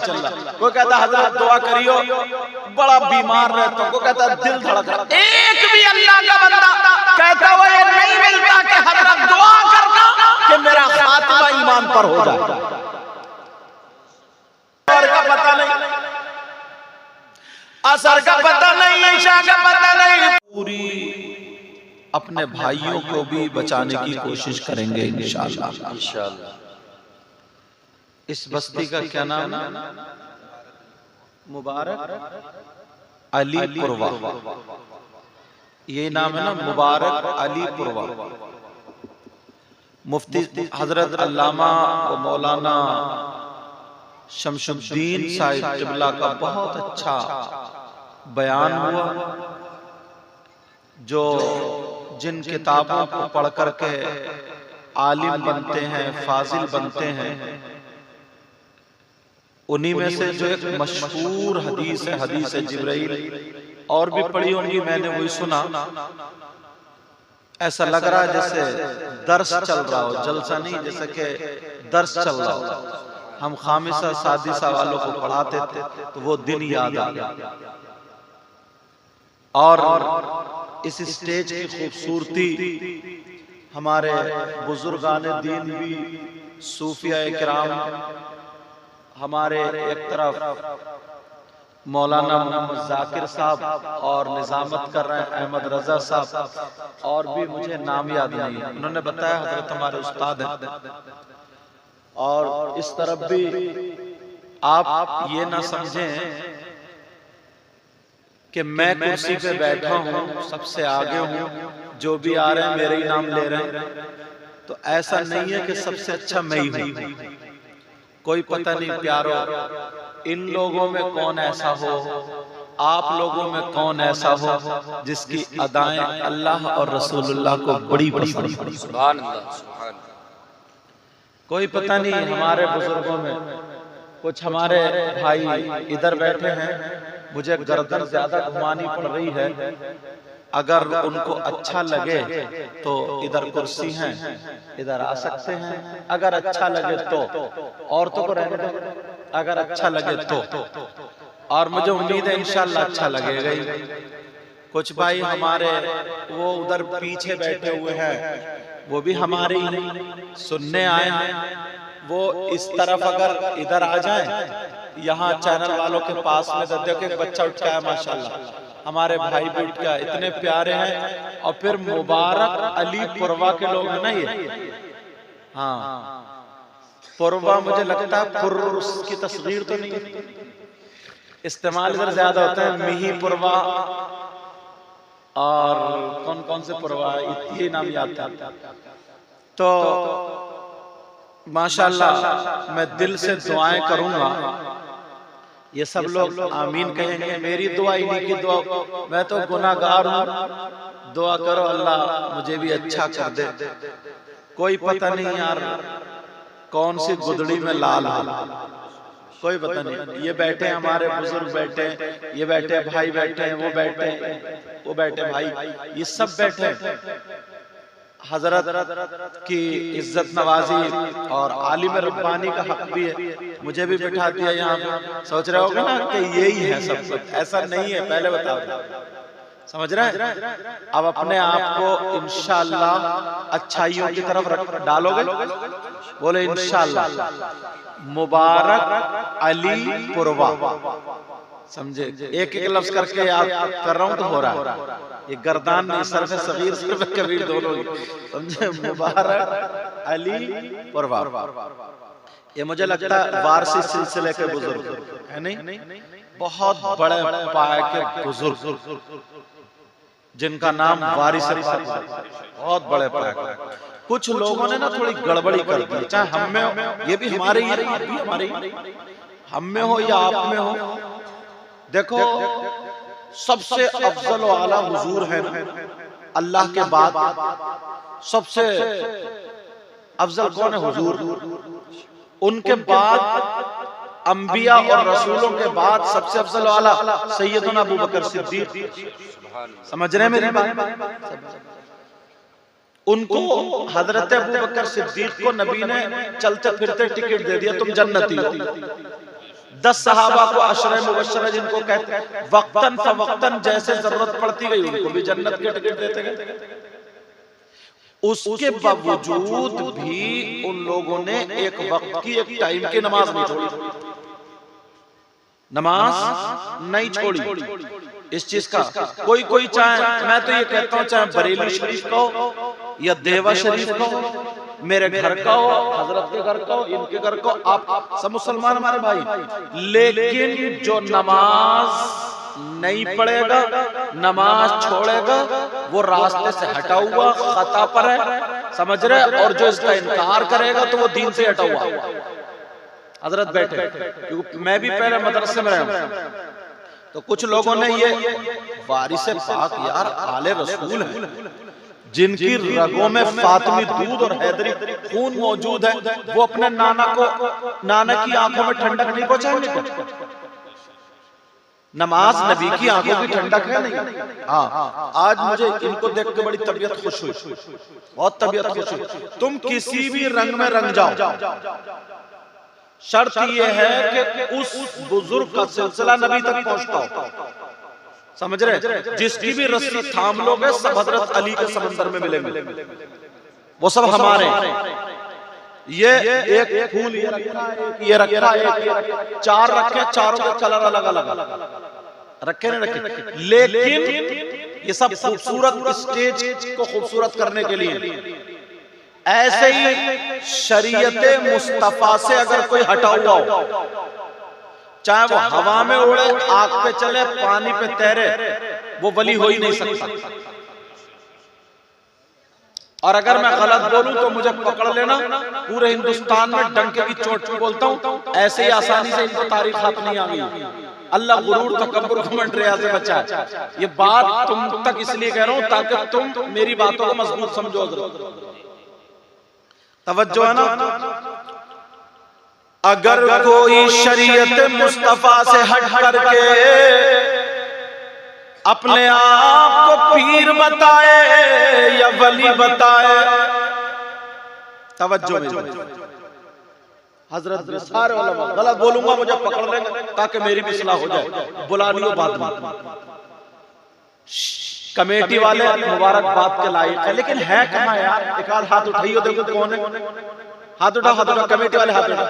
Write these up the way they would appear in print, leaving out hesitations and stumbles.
चल रहा। कोई कहता हजरत दुआ करियो, बड़ा बीमार रहता हूं, कोई कहता दिल धड़क रहा। एक भी अल्लाह का बंदा कहता हुआ ये नहीं मिलता कि हजरत दुआ करना कि मेरा खात्मा ईमान पर हो जाए। और का पता नहीं, असर का पता नहीं, ईशा का पता नहीं। पूरी अपने भाइयों को भी बचाने की कोशिश करेंगे इंशाअल्लाह। इस बस्ती का क्या नाम है? मुबारक अली पुरवा, ये नाम है ना, मुबारक अली पुरवा। मुफ्ती हजरत अल्लामा व मौलाना शमशुद्दीन साहिब क़िबला का बहुत अच्छा बयान हुआ, जो जिन किताबों को पढ़ करके आलिम बनते हैं, फाजिल बनते हैं, उन्हीं में से जो एक मशहूर हदीस है, हदीस जिब्राइल, और भी पढ़ी होंगी मैंने, वही सुना। ऐसा लग रहा है जैसे दर्स चल रहा हो, जलसा नहीं, जैसे कि दर्स चल रहा हो। हम खामिसा सादिसा वालों को पढ़ाते थे तो वो दिन याद आ गया। और इस स्टेज की खूबसूरती हमारे बुजुर्गान दीन भी, सूफिया किराम, हमारे एक तरफ मौलाना मोहम्मद जाकिर साहब और निजामत कर रहे हैं अहमद रजा साहब, और भी मुझे नाम याद नहीं है, उन्होंने बताया हजरत हमारे उस्ताद हैं। और इस तरफ भी आप ये ना समझें कि मैं कुर्सी पे बैठा हूँ, सबसे आगे हूँ, जो भी आ रहे हैं मेरे ही नाम ले रहे हैं, तो ऐसा नहीं है कि सबसे अच्छा मैं ही हूँ। कोई पता नहीं प्यारो, इन लोगों में कौन ऐसा हो, आप लोगों में कौन ऐसा हो जिसकी अदाएं अल्लाह और रसूलुल्लाह को बड़ी पसंद है। सुभान अल्लाह। कोई पता नहीं, हमारे बुजुर्गों में कुछ हमारे भाई इधर बैठे हैं, मुझे गर्दन ज्यादा घुमानी पड़ रही है, अगर उनको अच्छा लगे तो इधर कुर्सी है, इधर आ सकते हैं, अगर अच्छा लगे तो, औरतों को रहने दो, अगर अच्छा लगे तो, और मुझे उम्मीद है इंशाअल्लाह अच्छा लगेगा ही। कुछ भाई हमारे वो उधर पीछे बैठे हुए हैं, वो भी हमारे ही सुनने आए हैं, वो इस तरफ अगर इधर आ जाए, यहाँ चैनल वालों के पास में, तो देखो एक बच्चा उठ गया माशाल्लाह, हमारे भाई भी उठ गया, इतने प्यारे हैं। और फिर मुबारक अली पुरवा के लोग हैं ना ये, हाँ पुरवा, मुझे लगता है पुर की तस्वीर तो नहीं, इस्तेमाल इधर ज्यादा होता है, मिही पुरवा और कौन कौन से पुरवा, ये नाम याद था। तो माशाल्लाह मैं दिल से दुआएं करूंगा, ये सब लोग आमीन कहेंगे, मेरी दुआ इन्हीं की दुआ, मैं तो गुनाहगार हूँ, दुआ करो अल्लाह मुझे भी अच्छा कर दे। कोई पता नहीं यार कौन सी गुदड़ी में लाल है, कोई पता नहीं। ये बैठे हमारे बुजुर्ग बैठे, ये बैठे भाई बैठे, वो बैठे भाई, ये सब बैठे, हजरत की इज्जत नवाजी और आलिम रब्बानी का हक भी है, मुझे भी बिठा दिया यहाँ पे। सोच रहे होगे ना कि यही है सब कुछ, ऐसा नहीं है, पहले बता दो, समझ रहे हैं? अब अपने आप को इंशाअल्लाह अच्छाइयों की तरफ डालोगे, बोले इंशाअल्लाह। मुबारक अली पुरवा, समझे? एक एक लफ्ज करके याद कर रहा हूँ तो हो रहा है, ये गर्दान नहीं, सरफ सगीर सरफ कबीर दोनों, समझे? मुबारक अली पुरवा, ये मुझे लगता है वारसी सिलसिले के बुजुर्ग है, नहीं बहुत बड़े पाए के बुजुर्ग जिनका नाम वारिस, बहुत बड़े पाए। कुछ लोगों ने ना थोड़ी गड़बड़ी कर दी, चाहे हम में हो, ये भी हमारे ही, आप भी हमारे ही, हम में हो या आप में हो। देखो सबसे अफजल व आला हुजूर है अल्लाह के बाद, सबसे अफजल कौन है? हुजूर। उनके बाद अंबिया और रसूलों के बाद सबसे अफजल वाला सैयदना अबू बकर सिद्दीक, समझ रहे हैं मेरी बात? उनको हजरत अबू बकर सिद्दीक को नबी ने चलते फिरते टिकट दे दिया, तुम जन्नती हो। 10 सहाबा को अशरे मुबश्शरा जिनको कहते हैं, वक्तन फवक्तन जैसे जरूरत पड़ती गई उनको भी जन्नत के टिकट देते गए। उसके बावजूद भी उन लोगों ने एक वक्त की, एक टाइम की नमाज नहीं छोड़ी, नमाज नहीं छोड़ी। इस चीज का कोई चाहे, मैं तो ये कहता हूं चाहे बरेली शरीफ का हो या देवा शरीफ का हो, मेरे घर का हो, हजरत के घर का हो, इनके घर का हो, आप सब मुसलमान हमारे भाई, लेकिन जो नमाज नहीं पढ़ेगा, नमाज छोड़ेगा, वो रास्ते से हटा हुआ, खता पर है, समझ रहे, और जो इसका इनकार करेगा तो वो दीन से हटा हुआ। हजरत बैठे, क्योंकि मैं भी पहले मदरसे में रहा, तो कुछ लोगों ने ये वारिस पाक यार आले रसूल है, जिनकी रगों में फातिमी दूध और हैदरी खून मौजूद है, वो अपने नाना की आंखों में ठंडक नहीं पहुंचाएंगे? नमाज नबी की आंखों की ठंडक है नहीं? हाँ, आज मुझे इनको देख के बड़ी तबीयत खुश हुई, बहुत तबीयत खुश हुई। तुम किसी भी रंग में रंग जाओ, शर्त यह है कि उस बुजुर्ग का सिलसिला नबी तक पहुंचता हो, समझ रहे, जिसकी भी रस्सी थाम लोगे सब हजरत अली के समंदर में मिलेंगे, वो सब हमारे। ये एक फूल ये रखा है, चार रखे, चारों के कलर अलग अलग रखे नहीं रखे, लेकिन ये सब खूबसूरत स्टेज को खूबसूरत करने के लिए। ऐसे ही शरीयते मुस्तफा से अगर कोई हटा हुआ हो, चाहे वो हवा में उड़े, आग पे चले, पानी पे तैरे, वो वली हो ही नहीं सकता। और अगर मैं गलत बोलूं तो मुझे पकड़ लेना, पूरे हिंदुस्तान में डंके की चोट पे बोलता हूं, ऐसे ही आसानी से इनको तारीख हाथ नहीं आ गई। अल्लाह गुरूर तकब्बुर घमंड रिया से बचाए। ये बात तुम तक इसलिए कह रहा हूं ताकि तुम मेरी बातों को मजबूत समझो। तवज्जो है ना? अगर कोई शरीयत मुस्तफा से हट करके अपने आप को पीर बताए या वली बताए, तवज्जो मेरी, हजरत सारे उलमा, गलत बोलूंगा मुझे पकड़ लेंगे ताकि मेरी भी इस्लाह हो जाए, बुला लियो बाद में। कमेटी वाले मुबारकबाद के लायक है, लेकिन है कहाँ यार? एक आध हाथ उठाइयो, देखो कौन है। हाथ उठा, हाथ उठा, कमेटी वाले हाथ उठा।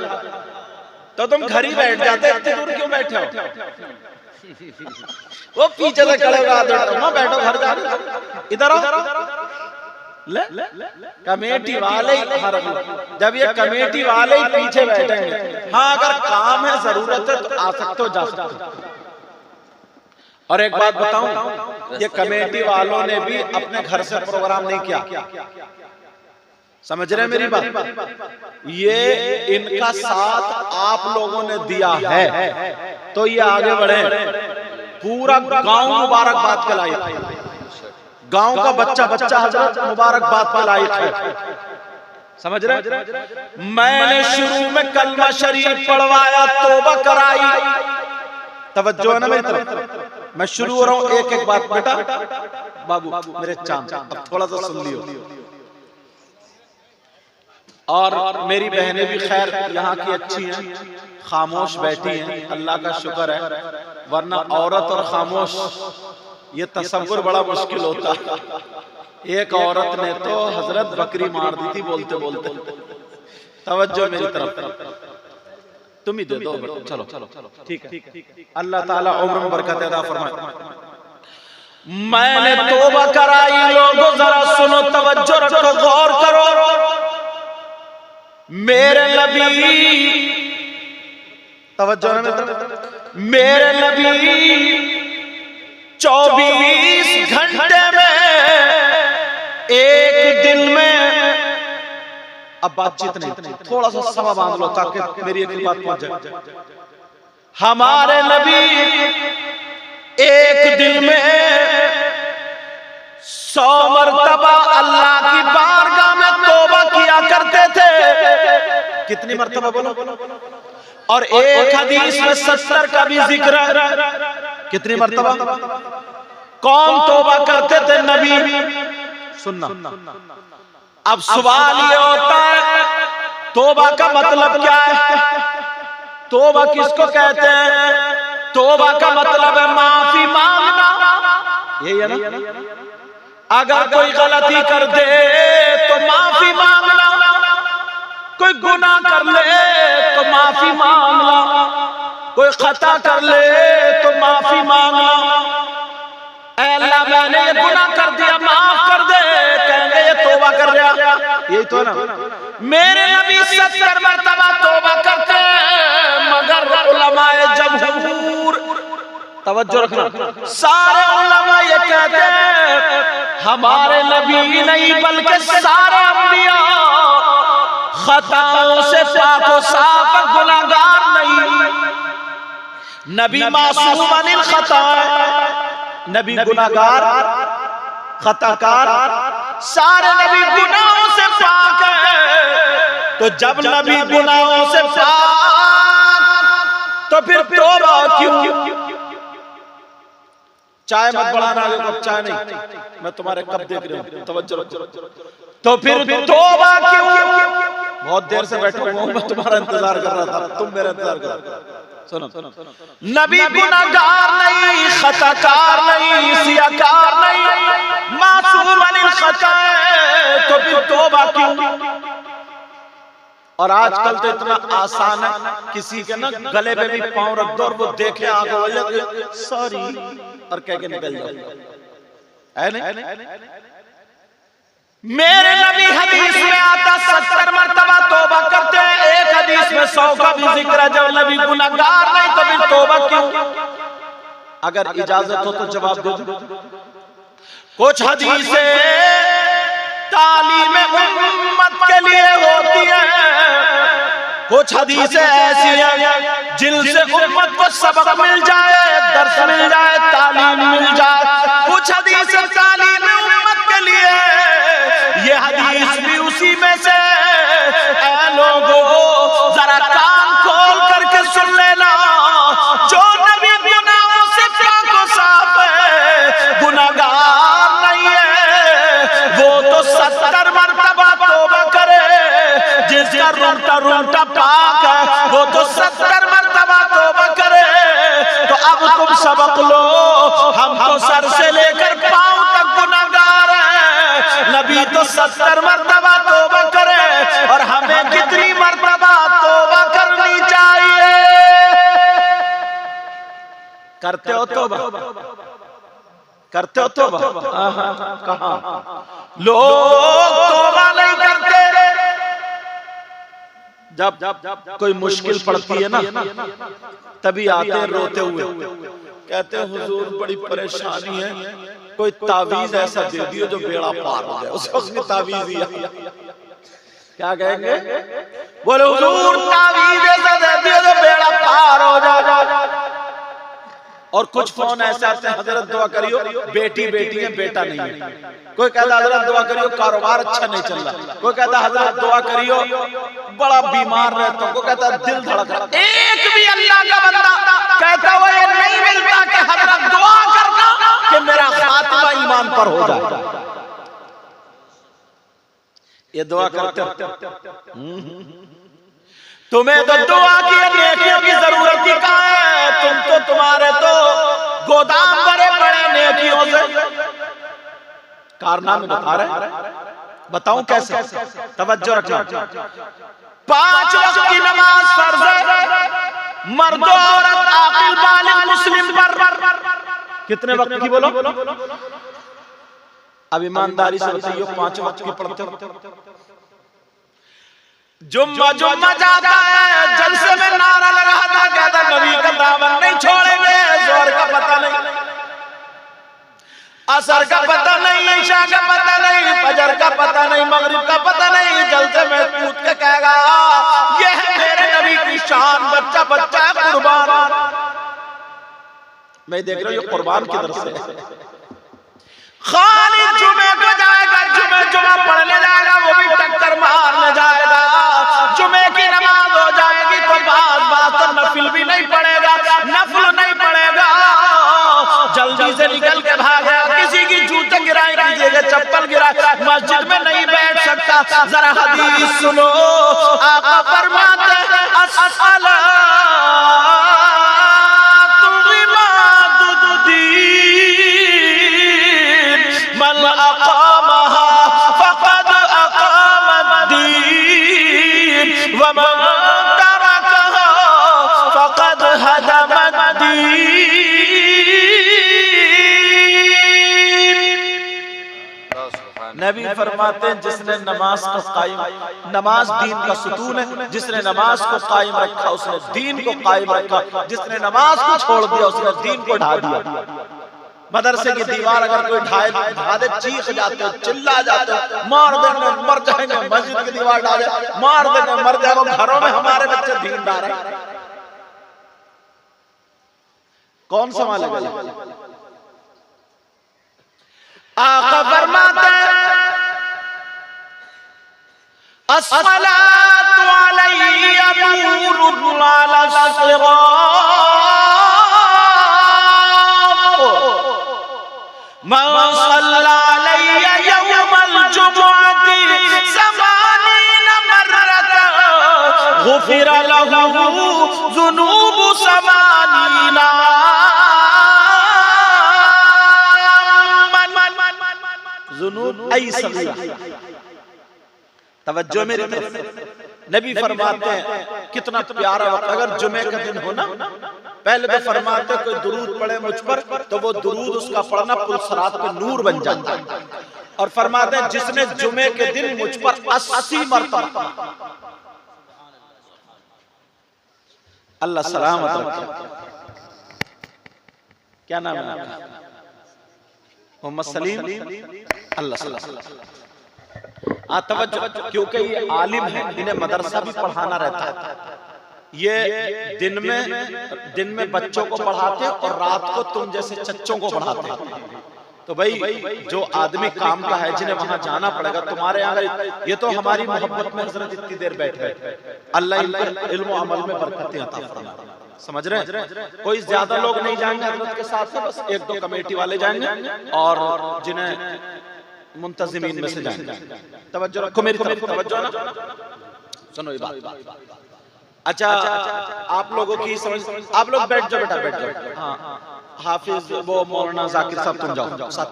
तो तुम घर ही बैठ जाते, इतनी दूर क्यों बैठे हो? वो पीछे से खड़े हुए हाथ उठा, बैठो घर जा, इधर आओ। ले कमेटी वाले ही, जब ये कमेटी वाले ही पीछे बैठेंगे, हाँ अगर काम है, जरूरत है तो आ सकते हो, जा सकते हो। और एक बात बताऊं, ये कमेटी वालों ने भी अपने घर से प्रोग्राम नहीं किया, समझ रहे मेरी बात? ये इनका साथ आप लोगों ने दिया है, तो ये आगे बढ़े। पूरा गांव मुबारकबाद के लायक है, गांव का बच्चा बच्चा हजरत मुबारकबाद के लायक है, समझ रहे? मैंने शुरू में कलमा शरीफ पढ़वाया, तौबा कराई, तवज्जो है ना मेरी तरफ? मैं शुरू हो रहा हूं, एक एक बात बेटा, बाबू मेरे चांद, अब थोड़ा सा सुन लियो। और मेरी बहनें भी खैर यहाँ की अच्छी हैं, खामोश बैठी हैं, अल्लाह का शुक्र है, वरना औरत और खामोश ये तसव्वुर बड़ा मुश्किल होता। एक औरत ने तो हजरत बकरी मार दी थी बोलते बोलते। तवज्जो मेरी तरफ, तुम ही दे दो, चलो ठीक है, अल्लाह ताला उम्र में बरकत अता फरमाए। मैंने तौबा कराई, लोगों जरा सुनो, तवज्जो रखो, गौर करो। मेरे नबी, तवज्जो है मेरे नबी 24 घंटे में, एक दिन में, अब बातचीत नहीं, थोड़ा सा समा बांध लो ताकि मेरी एक बात पहुंच जाए। हमारे नबी एक दिन में 100 मरतबा अल्लाह की बारगाह में तौबा किया करते थे। कितनी मरतबा बोलो? और एक हदीस में 70 का भी जिक्र है। कितनी मरतबा? कौन तौबा करते थे? नबी। सुनना, अब सवाल ये होता है तौबा का मतलब क्या है? तौबा किसको कहते हैं? तौबा का मतलब है माफी मांगना, यही है ना? अगर कोई गलती कर दे तो माफी मांगना, कोई गुनाह कर ले तो माफी मांगना, कोई खता कर ले तो माफी मांगना। ऐ अल्लाह मैंने ये गुनाह कर दिया, माफ कर दे, कहेंगे ये तौबा कर रहा, यही तो है ना? मेरे नबी 70 मरतबा तौबा करते, मगर उलमाए जमहूर, तवज्जो रखना, सारे उलमा ये कहते हैं हमारे नबी नहीं बल्कि सारे अंबिया खताओं से पाको साफ, गुनाहगार नहीं। नबी मासूम अनिल खता, नबी गुनाहगार खताकार, सारे नबी गुनाहों से पाक है। तो जब नबी गुनाहों से पाक तो फिर तौबा क्यों? चाय मत बढ़ाना, आगे कब चाय नहीं, मैं तुम्हारे कब देख रहा हूं, तवज्जो रखो। तो फिर तौबा क्यों? बहुत देर से बैठा हूं, मैं तुम्हारा इंतजार कर रहा था, तुम मेरा इंतजार कर रहे थे। सुनो, नबी गुनाहगार नहीं, खताकार नहीं, सियाकार नहीं, मासूम अनिल खता है, तो फिर तौबा क्यों? और आजकल तो इतना आसान है, किसी के ना गले पे भी पांव रख दो और वो देखे आगे वाले सॉरी और कह के निकल जाओ, है नहीं? मेरे नबी हदीस में आता 70 मरतबा तौबा करते हैं, एक हदीस में 100 का भी जिक्र है। जब नबी गुनाहगार नहीं तो फिर तौबा क्यों? अगर इजाजत हो तो जवाब दो। कुछ हदीसें तालीम उम्मत के लिए होती है, कुछ हदीसें ऐसी हैं जिनसे उम्मत को सबक मिल जाए, दर्स मिल जाए, तालीम मिल जाए। कुछ हदीसें तालीम उम्मत के लिए, ये हदीस भी उसी में से। ऐ लोगों जरा कान खोल करके सुन लेना, जो नबी गुनाहों से पाक साफ है, गुनाहगार नहीं है, वो तो 70 मरतबा तौबा करे। जिसका रूंटा पाक है वो तो 70 मरतबा तौबा करे। तो अब तुम सबक लो, हम तो सर से लेकर पांव तक गुनाहगार हैं, नबी तो 70 मरतबा तौबा करे, और हमें कितनी मरतबा तौबा करनी चाहिए? करते हो तौबा? करते हो तौबा? कहां लोग तौबा नहीं करते। जब कोई मुश्किल पड़ती है ना, तभी आते हैं रोते हुए, कहते हैं हुजूर बड़ी परेशानी है, कोई तावीज ऐसा दे दियो जो बेड़ा पार हो जाए। उसकी तावीज ही क्या कहेंगे? बोले हुजूर तावीज ऐसा दे दियो जो बेड़ा पार हो जाए। और कुछ फोन ऐसे आते हैं, हजरत दुआ करियो, बेटी बेटी है, बेटा नहीं है। कोई कहता हजरत दुआ करियो, कारोबार अच्छा नहीं चल रहा। कोई कहता हजरत दुआ करियो, बड़ा बीमार रहता हूं। कोई कहता दिल धड़क रहा। एक भी अल्लाह का बंदा कहता हुआ ये नहीं मिलता कि हजरत दुआ करना कि मेरा खात्मा ईमान पर हो जाए। ये दुआ करते हो? तुम्हें तो दुआ की नेकियों की जरूरत ही कहां है? तुम तो तुम्हारे तो गोदाम भरे पड़े नेकियों से। कारनामे बता रहे, बताऊं कैसे? तवज्जो रखना। 5 वक्त की नमाज फर्ज है, मर्द औरत आकिल बालिग मुस्लिम पर। कितने वक्त की बोलो? अब ईमानदारी से बताइए, 5 वक्त की पढ़ते हो? जुम्मा जाता है, जलसे में नारा लगाता, कहता नबी का दामन नहीं छोड़ेंगे। जोर का पता नहीं, असर का पता नहीं, ईशा का पता नहीं, फजर का पता नहीं, मगरिब का पता नहीं, जलसे में कूद के कहेगा ये है मेरे नबी की शान। बच्चा बच्चा कुर्बान। मैं देख रहा हूँ ये कुर्बान किधर से? खाली जुमे को जाएगा, जुमा पढ़ने जाएगा, वो भी टक्कर मारने जाएगा। जुमे की नमाज हो जाएगी तो बात तो नफिल भी नहीं पड़ेगा, नफल नहीं पड़ेगा, जल्दी से निकल के भागा। किसी की जूते गिराए, कीजिएगा चप्पल गिराए, मस्जिद में नहीं बैठ सकता। जरा हदीस सुनो, आका फरमाते अस्सलाम नबी फरमाते हैं जिसने नमाज को कायम, नमाज दीन का सुतून है, जिसने नमाज को कायम रखा उसने दीन को कायम रखा, जिसने नमाज को छोड़ दिया उसने दीन को ढा दिया। मदरसे की दीवार अगर कोई ढा दे, चीख जाते हो, चिल्ला जाते हो, मार देंगे मर जाएंगे, मस्जिद की दीवार ढा दे मार देंगे मर जाएंगे, घरों में हमारे बच्चे दीनदार हैं, कौन संभालेगा? आका फरमाते अस्सलातु अलैया नूरुन अला सिरात मन सल्ला अलैया यौमल जुमुअति समानीन मर्रतन गुफिरा लहू ज़ुनूबु समानीना। तवज्जो मेरी तरफ। नबी फरमाते हैं कितना प्यारा वक्त, अगर जुमे का दिन हो ना, पहले तो फरमाते कोई दुरूद पढ़े मुझ पर तो वो दुरूद उसका पढ़ना पुलसरात पे नूर बन जाता है। और फरमाते हैं जिसने जुमे के दिन मुझ पर 80 मरतबा, अल्लाह सलामत रखे। क्या नाम है आपका? मोहम्मद सलीम। अल्लाह सलामत। क्योंकि ये आलिम है, इन्हें मदरसा भी पढ़ाना रहता है। ये दिन में बच्चों को पढ़ाते और रात को तुम जैसे चच्चों को पढ़ाते। तो भाई जो आदमी काम का है, जिन्हें वहां जाना पड़ेगा, तुम्हारे यहाँ ये तो हमारी मोहब्बत में हजरत इतनी देर बैठे, अल्लाह इल्म और अमल में बरकतें अता फरमाए। समझ रहे हैं? कोई ज्यादा लोग नहीं जाएंगे हजरत के साथ, बस 1-2 कमेटी वाले जाएंगे और जिन्हें मुंतजिमीन में से जाएंगे। तवज्जो रखो मेरी तरफ, तवज्जो ना, सुनो ये बात। अच्छा आप लोगों की समझ, आप लोग बैठ जाओ बेटा, बैठ जाओ। हाँ हाफिज वो मौलाना जाकिर साहब तुम जाओ साथ।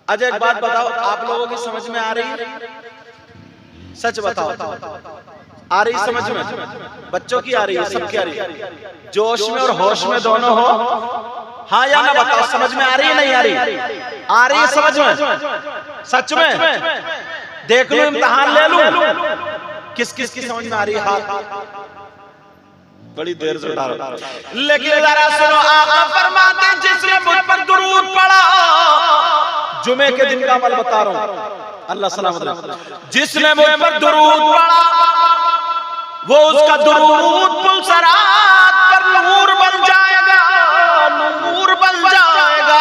अच्छा एक बात बताओ, आप लोगों की समझ में आ रही है? सच बताओ, आ रही समझ में? बच्चों की आ रही है, सबकी आ रही है? जोश में और होश में दोनों हो? हाँ या ना बताओ, समझ में आ रही है नहीं आ रही? आ रही है समझ में? सच में? देख लो, इम्तिहान ले लूं, किस किस की समझ में आ रही है? हाथ बड़ी देर से उठा रहा, लेकिन जरा सुनो, आका फरमाते हैं जिसने मुझ पर दुरूद पढ़ा, जुमे के दिन का अमल बता रहा हूं, अल्लाह सलामत रखे, जिसने मुझ पर दुरूद पढ़ा वो उसका दुरूद पुलसरात पर नूर बन जाएगा, नूर बन जाएगा।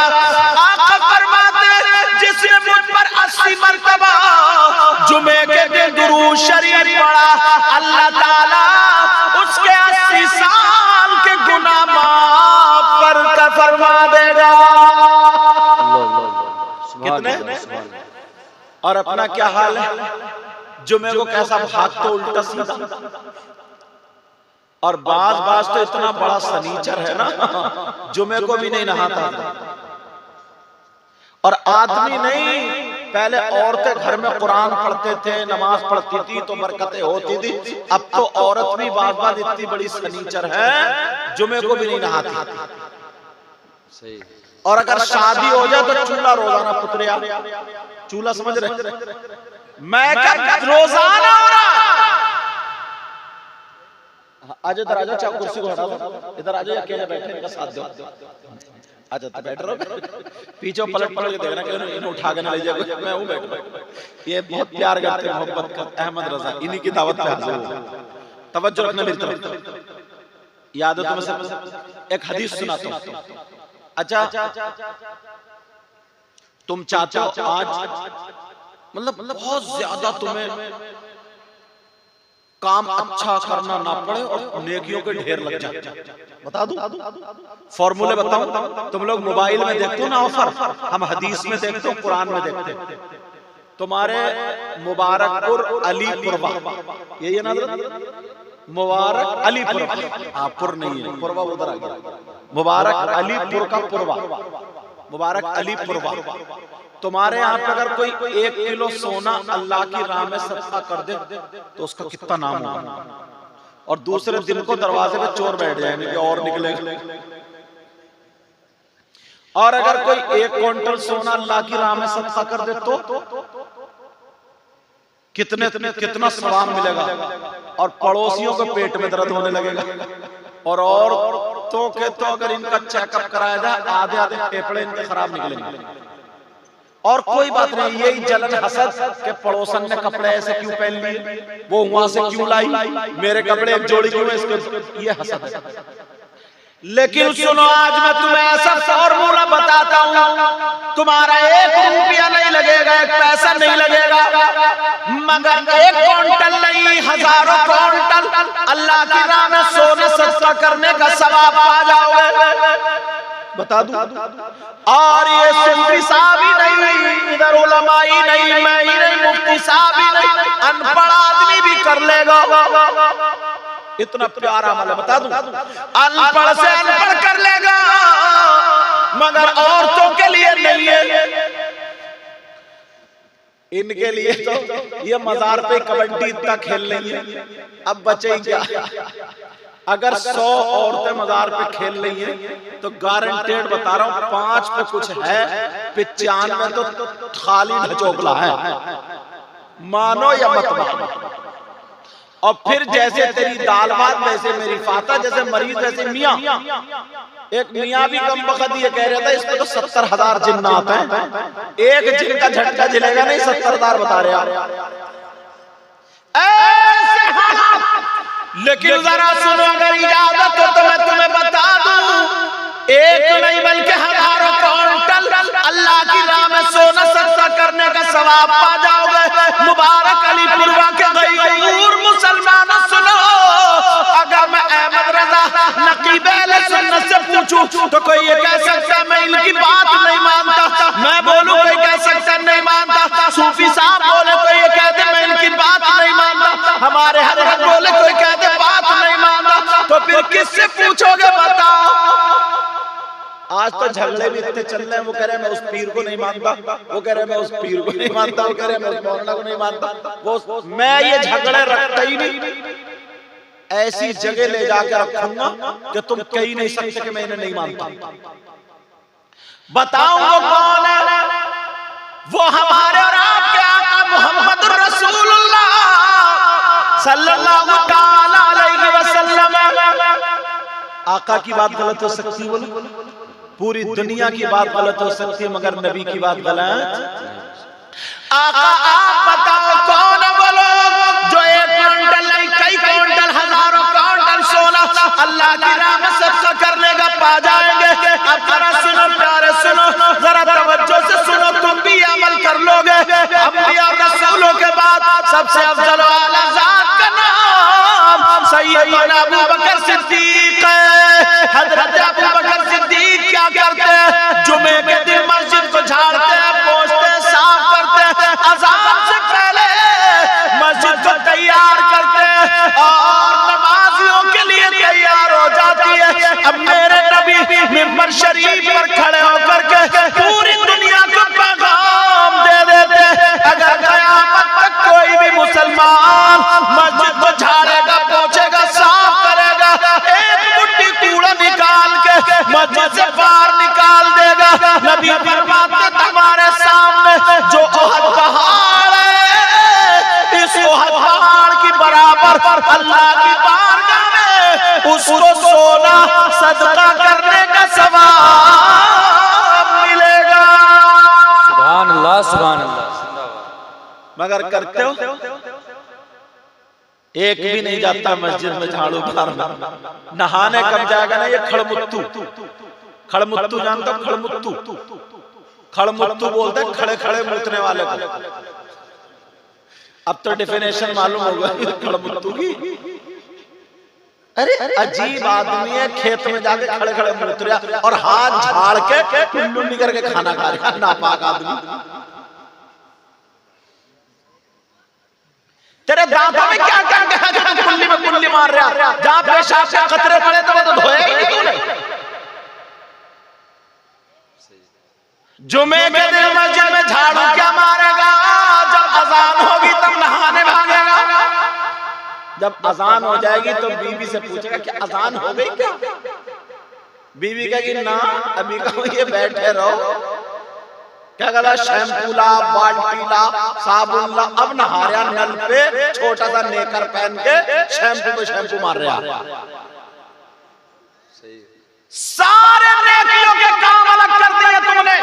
आका फरमाते हैं जिसने मुझ पर 80 मरतबा जुमे के दिन दुरूद शरीफ पढ़ा, अल्लाह ताला उसके 80 साल के गुनाह माफ फरमा देगा। कितने? और अपना क्या हाल है? जुमे को कैसा भागते उल्टा सीधा, और बाज तो इतना बड़ा सनीचर है ना, जुमे को भी नहीं नहाता। और आदमी नहीं, पहले औरतें घर में कुरान पढ़ते थे, नमाज पढ़ती थी तो बरकतें होती थी, अब तो औरत भी बाज इतनी बड़ी सनीचर है, जुमे को भी नहीं नहाती। सही। और अगर शादी हो जाए तो चूल्हा रोजाना पुतरिया, चूल्हा समझ रहे? मैं क्या रोजाना हो रहा? आज इधर आ जाओ, कुर्सी को हटा दो, इधर आ जाओ, अकेले बैठे इनका साथ दो। अच्छा तो बैठ रहो, पीछे पलट के देखना कि इन्हें उठा के ना ले जाए, मैं हूं बैठ रहा। ये बहुत प्यार करते हैं, मोहब्बत करते, अहमद रजा, इन्हीं की दावत पे हाजिर हो। तवज्जो रखना मेरी तरफ। याद है तुम्हें? एक हदीस सुनाता हूं। अच्छा तुम चाहते हो आज मतलब बहुत ज्यादा तुम्हें काम अच्छा करना ना पड़े और नेकियों के ढेर लग जाए, बता दूं फॉर्मूले बताऊं? तुम लोग मोबाइल में देखते हो ना ऑफर, हम हदीस में देखते हो, कुरान में देखते हो। तुम्हारे मुबारकपुर अलीपुरवा, यही है ना? मुबारक अलीपुर, पुर नहीं है, पुरवा उधर आ गया। मुबारक अलीपुर का पुरवा, मुबारक अलीपुरवा। तुम्हारे यहाँ पे अगर कोई 1 किलो सोना अल्लाह की राह में सदका कर दे तो उसका कितना नाम होगा, और दूसरे दिन को दरवाजे पे चोर बैठ जाएंगे और निकलेगा। और अगर कोई 1 क्विंटल सोना अल्लाह की राह में सदका कर दे तो कितना सवाब मिलेगा, और पड़ोसियों के पेट में दर्द होने लगेगा। और औरतों के तो अगर इनका चेकअप कराया जाए आधे आधे फेफड़े इनके खराब निकलेंगे। और कोई बात नहीं, यही जलन हसद के पड़ोसन ने कपड़े ऐसे क्यों पहन लिए, वो वहां से क्यों लाई, मेरे कपड़े एक जोड़ी क्यों, इसके ये हसद है। लेकिन सुनो, आज मैं तुम्हें ऐसा फॉर्मूला बताता हूं, तुम्हारा 1 रुपया नहीं लगेगा, 1 पैसा नहीं लगेगा, मगर 1 क्विंटल नहीं, हजारों क्विंटल अल्लाह की राह में सोना सदका करने का सवाब पा जाओगे। बता दूं, और ये सूफी साहब ही नहीं, इधर उलमा ही नहीं, मैं ही नहीं, मुफ्ती साहब ही नहीं, अनपढ़ आदमी भी कर लेगा। इतना प्यारा अमल है, बता दूं, अनपढ़ से अनपढ़ कर लेगा, मगर औरतों के लिए नहीं है। इनके लिए तो ये मजार पे कबड्डी इतना खेल रही है, अब बचे क्या। अगर 100 औरतें मजार पे खेल रही हैं तो गारंटेड बता रहा हूं 5 पे कुछ है, 95 तो खाली ढचोकला है, मानो या मत मानो। और फिर जैसे तेरी दाल भात वैसे मेरी फाता, जैसे मरीज वैसे मियां। एक मियां भी कम बखत ये कह रहा था इसमें तो 70,000 जिन्नात हैं, एक जिन का झटका झिलेगा नहीं, 70,000 बता रहे। लेकिन जरा सुनो, अगर इजाजत हो तो मैं तुम्हें बता दूं, 1 नहीं बल्कि हजारों क्विंटल अल्लाह की राह में सोना सदका करने का सवाब पा जाओगे। मुबारक अलीपुरवा के गयूर मुसलमान सुनो, अगर मैं अहमद रजा नकीब अहले सुन्नत से पूछूं तो कोई ये कह सकता मैं इनकी बात नहीं मानता, मैं बोलूं कोई कह सकता नहीं मानता, सूफी साहब बोले तो ये कहते मैं इनकी बात नहीं मानता, हमारे हजरत बोले कोई कहते बात नहीं मानता, तो फिर किससे पूछोगे बताओ। आज तो झगड़े भी इतने चल रहे हैं, वो कह रहे हैं मैं उस पीर को नहीं मानता, वो कह रहे हैं मैं उस पीर को नहीं मानता, वो कह रहे हैं मैं उस मौलाना को नहीं मानता, वो मैं ये झगड़े रखता ही नहीं। ऐसी जगह ले जाकर रखूंगा कि तुम कह ही नहीं सकते कि मैं इन्हें नहीं मानता। बताओ वो कौन है, वो हमारे और आपके आका मोहम्मद रसूलुल्लाह सल्लल्लाहु तआला अलैहि वसल्लम। आका की बात गलत हो सकती है, बोलो, पूरी दुनिया की बात गलत हो सकती है, मगर नबी की बात गलत। आका आप बताओ कौन है, बोलो, जो 1 क्विंटल नहीं कई क्विंटल हजारों क्विंटल सोना अल्लाह की राह में सदका करने का पा जाएंगे। अब जरा सुनो प्यारे, सुनो जरा तवज्जो से सुनो, तुम भी अमल कर लोगे। अंबिया और रसूलों के बाद सबसे अफजल वाला जात का नाम सैयदना अबू बकर सिद्दीक है। हजरत अबू बकर सिद्दीक क्या करते हैं, जुमे के दिन मस्जिद को झाड़ते हैं, पोंछते हैं, साफ करते हैं, अज़ान से पहले मस्जिद को तैयार करते हैं और नमाजियों के लिए तैयार हो जाती है। अब मेरे नबी मिंबर शरीफ पर खड़े होकर के पूरी दुनिया को पैगाम दे देते, अगर क़यामत तक कोई भी मुसलमान मस्जिद को झाड़ेगा, पोंछेगा, साफ करेगा, एक मुट्ठी कूड़ा निकाल के मस्जिद से बाहर निकाल देगा, नबी फरमाते तुम्हारे सामने जो ओहद पहाड़ है, इस ओहद पहाड़ की बराबर अल्लाह की बारगाह में उसको सोना सदका करने का सवाब मिलेगा। सुभान अल्लाह, सुभान अल्लाह। मगर करते हो, एक भी नहीं जाता मस्जिद में झाड़ू मारना। नहाने कब जाएगा ना ये खड़मुत्तू, खड़मुत्तू जानता हूं, खड़मुत्तू, खड़मुत्तू बोलते हैं खड़े खड़े मुतने वाले को। अब तो डेफिनेशन मालूम होगा खड़मुत्तू की। अरे अजीब आदमी है, खेत में जाके खड़े खड़े मुत रहा और हाथ झाड़ के टुल्लू करके खाना खा रहा, नापाक आदमी। तेरे दांतों में क्या क्या है जो तुम कुल्ली में कुल्ली मार रहा? जहां पेशाब के कतरे पड़े तो वो तो धोया ही नहीं तूने। जुमे के दिन मस्जिद में झाड़ू क्या मारेगा? जब अजान होगी तब नहाने भागेगा। जब अजान हो जाएगी तो बीवी से पूछेगा कि अजान हो गई क्या? बीवी कहेगी ना अभी कहो, ये बैठे रहो। क्या कहता? शैम्पू ला, बाल्टी ला, साबुन ला। अब नहा रहा नल पे, छोटा सा नेकर पहन के शैम्पू पे शैम्पू मार रहा। सारे नेकियों के काम अलग कर दिए तुमने।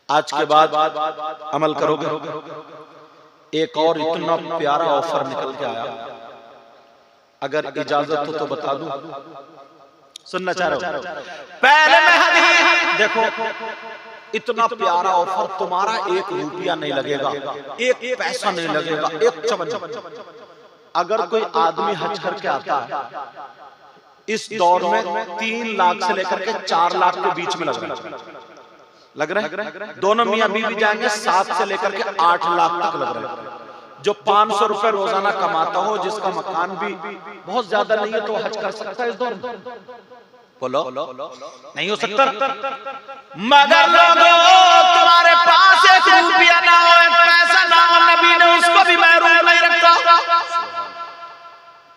आज के बाद अमल करोगे। एक और इतना प्यारा ऑफर निकल के आया, अगर इजाजत हो तो बता दूं। सुनना चाह रहे हो? पहले मैं हदीस देखो, इतना प्यारा ऑफर, तुम्हारा 1 रुपया नहीं लगेगा, 1 पैसा नहीं लगेगा, 1 चवन। अगर कोई आदमी हज करके आता है, इस दौर में 3 लाख से लेकर के 4 लाख के बीच में लग रहा है। दोनों मियां बीवी जाएंगे 7 से लेकर के 8 लाख तक लग रहा है। जो 500 रुपए रोजाना कमाता हो, जिसका मकान भी बहुत ज्यादा नहीं है, तो हज कर सकता है इस दौर में? बोलो नहीं हो सकता। मगर लोगों, तुम्हारे पास 1 रुपया ना हो, 1 पैसा ना हो, नबी ने उसको भी महरूम नहीं रखा।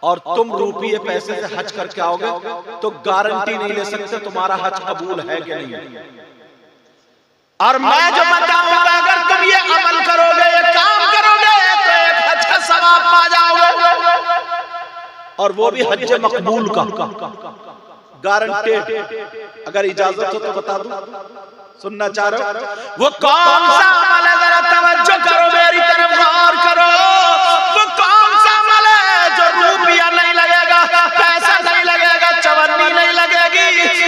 और तुम रुपये पैसे से हज करके आओगे तो गारंटी नहीं ले सकते तुम्हारा हज कबूल है कि नहीं। और मैं जो बताऊंगा, अगर तुम ये अमल करोगे, ये काम करोगे, तो 1 हज का सवाब पा जाओगे। और वो भी हज मकबूल का गारंटेड। अगर इजाजत हो तो बता दूं। सुनना चाह रहे हो? वो कौन सा अमल है? जरा तवज्जो करो, मेरी तरफ गौर करो। वो कौन सा अमल है जो रुपया नहीं लगेगा, पैसा नहीं लगेगा, चवन्नी नहीं लगेगी?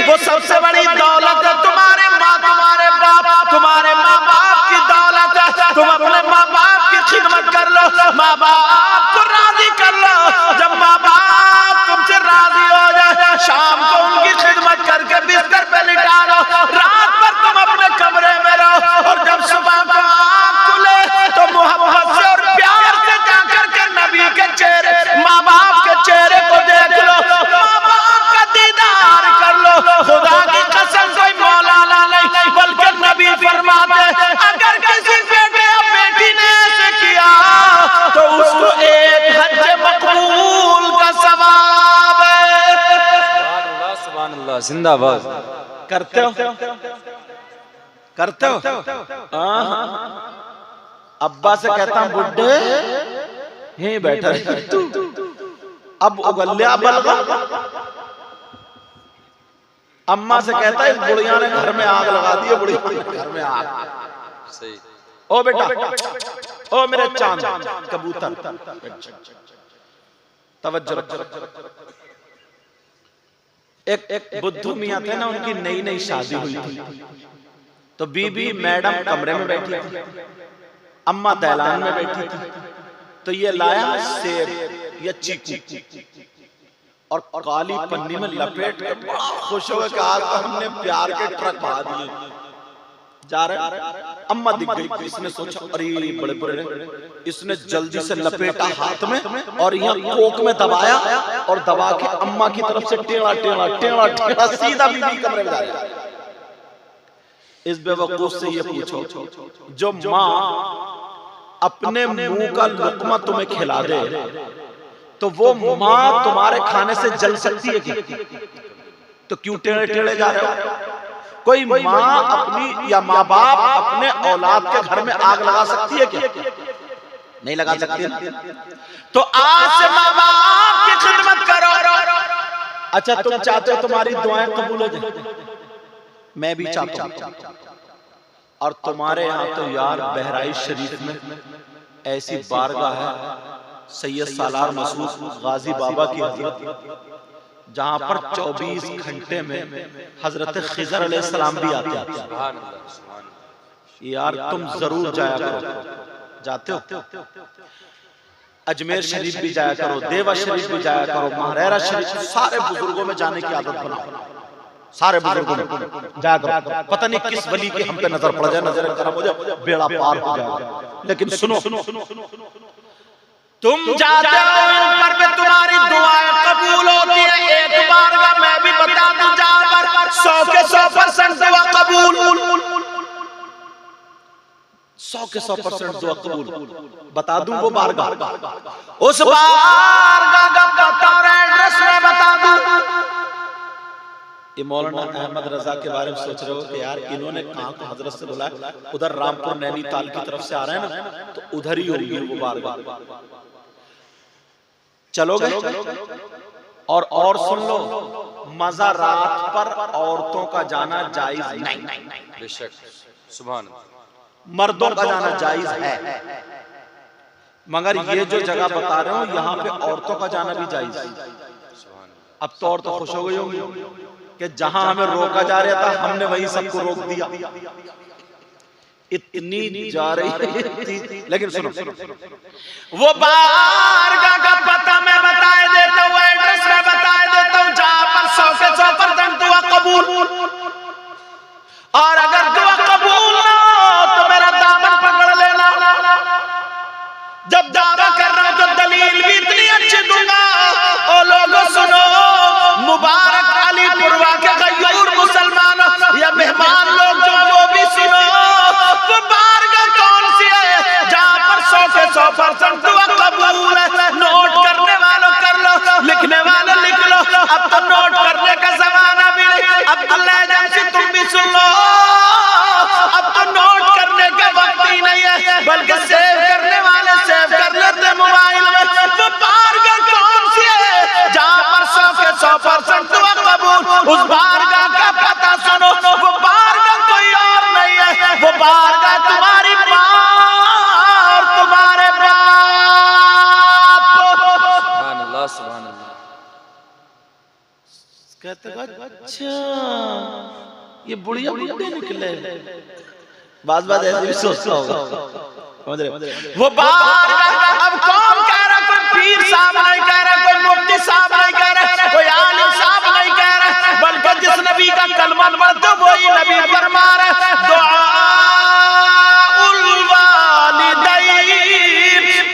वो सबसे बड़ी दौलत है तुम्हारे माँ, तुम्हारे बाप, तुम्हारे माँ बाप की दौलत है। तुम अपने माँ बाप की खिदमत कर लो, माँ बाप को राजी कर लो। जब माँ बाप तुमसे राजी हो जाए, शाम को उनकी खिदमत करके बिस्तर पे लिटा दो, रात भर तुम अपने कमरे में रहो, और जब सुबह को आँख खुले तो मोहब्बत से और प्यार से जाकर के नबी के चेहरे, माँ बाप के चेहरे को देख लो, माँ बाप का दीदार कर लो। खुदा की कसम, कोई मौलाना नहीं बल्कि नबी फरमाते, अगर किसी बेटे या बेटी ने ऐसे किया तो उसको 1 हज मकबूल का सवाब है। सुभान अल्लाह, जिंदाबाद। करते हो? करते हो? अब्बा से कहता हूं बुड्ढे यहीं बैठा रह तू, अब उगल्या बलगा। अम्मा से कहता है इस बुढ़िया ने घर में आग लगा दी है, बुढ़िया ने घर में आग। सही। ओ बेटा, ओ मेरे चांद कबूतर, तवज्जो रखो। एक बुद्धू मियां थे ना, उनकी नई नई शादी हुई थी। तो बीबी मैडम कमरे में बैठी थी, अम्मा दैलान में बैठी थी। तो ये लाया सेब या चीकू और काली पन्नी में लपेट के बड़ा खुश हो गया, आज तो हमने प्यार के ट्रक बढ़ा दिए। जा रहे अम्मा दिख गई। इसने सोचा अरे बड़े बड़े, इसने जल्दी से लपेटा हाथ में और यहाँ कोक में दबाया, और दबा के अम्मा की तरफ से टेढ़ा टेढ़ा टेढ़ा टेढ़ा सीधा बीबी कमरे में जा रहा है। इस बेवकूफ से ये पूछो, जो माँ अपने मुंह का लुकमा तुम्हें खिला दे तो वो माँ तुम्हारे खाने से जल सकती है क्या? तो क्यों टेढ़े टेढ़े जा रहे हो? कोई माँ अपनी या माँ बाप अपने औलाद के घर में आग लगा सकती है क्या? नहीं लगा सकती ना। तो आज से माँ बाप की खिदमत करो। अच्छा तुम चाहते हो तुम्हारी दुआएं कबूल हो जाए? मैं भी चाहता हूं। और तुम्हारे यहाँ तो यार बहराइच शरीफ में ऐसी बारगाह है, सैयद सालार मसूद गाजी बाबा की हजरत, जहां पर 24 घंटे में हजरत खिजर अलैहिस्सलाम भी आते हैं। यार तुम जरूर जाया करो। जाते हो? अजमेर शरीफ भी जाया करो, देवा शरीफ भी जाया करो, महरेरा शरीफ, सारे बुजुर्गों में जाने की आदत बनाओ। सारे बुजुर्गों ने जाकर पता नहीं किस वली की हम पे नजर पड़ जाए, नजर करम हो जाए, बेड़ा पार हो जाएगा। लेकिन सुनो, तुम जाते हो इन पर भी तुम्हारी दुआएं कबूल होती है। एक बार का मैं भी बता दूं, जहां पर 100 के 100% दुआ कबूल, 100 के 100% दुआ कबूल। बता दूं वो बारगाह, उस बारगाह का पता और एड्रेस मैं बता दूं। ये मौलाना अहमद रजा के बारे में सोच रहे हो कि यार इन्होंने कहां को हजरत से बोला, उधर रामपुर नैनीताल की तरफ से आ रहे हैं ना, तो उधर ही होगी वो बारगाह। चलोगे? और सुन लो, मज़ारात पर औरतों का जाना जायज नहीं, बेशक, सुभान, मर्दों का जाना जायज है, मगर ये जो जगह बता रहे हो यहाँ पे औरतों का जाना भी जायज। अब तो औरतें खुश हो गई होंगी कि जहां हमें रोका जा रहा था हमने वही सबको रोक दिया। इतनी जा रही है, लेकिन सुनो, वो बारगाह का पता मैं बताए देता हूँ, एड्रेस मैं बताए देता हूँ, जहां पर 100 के 100% दुआ कबूल। और अगर दुआ कबूल ना हो तो मेरा दामन पकड़ लेना। जब दावा कर रहा हूं तो दलील भी इतनी अच्छी दूंगा। और लोगों सुनो, मुबारक अलीपुरवा के गयूर मुसलमान या मेहमान लोग जो, वो भी सुनो, वो बारगाह कौन सी है जहां पर 100 के 100% दुआ कबूल है। नोट करने वालों कर लो, लिखने वालों लिख लो। अब तो नोट करने का जमाना भी नहीं। अब्दुल्ला जमशी तुम भी सुन लो, अब तो नोट करने का वक्त ही नहीं है, बल्कि सेव करने वाले सेव कर लेते मोबाइल में। वो बारगाह कौन सी है जहां पर 100 के 100% दुआ कबूल। उस बारगाह का पता सुनो, वो बारगाह कोई और नहीं है, वो बारगाह तुम्हारी मां और तुम्हारे बाप। सुभान अल्लाह, सुभान अल्लाह। कहते अच्छा ये बुढ़िया बुढ़े निकले, बात ऐसे भी सोचता होगा, समझ रहे? वो बारगाह अब कौन कह रहा, कोई पीर साहब नहीं कह रहा, कोई मुफ्ती साहब नहीं कह रहा, कोई आलिम साहब नहीं कह रहा, बल्कि जिस नबी का कलमा पढ़ते वही नबी फरमा रहा है, दुआउल वालिदैन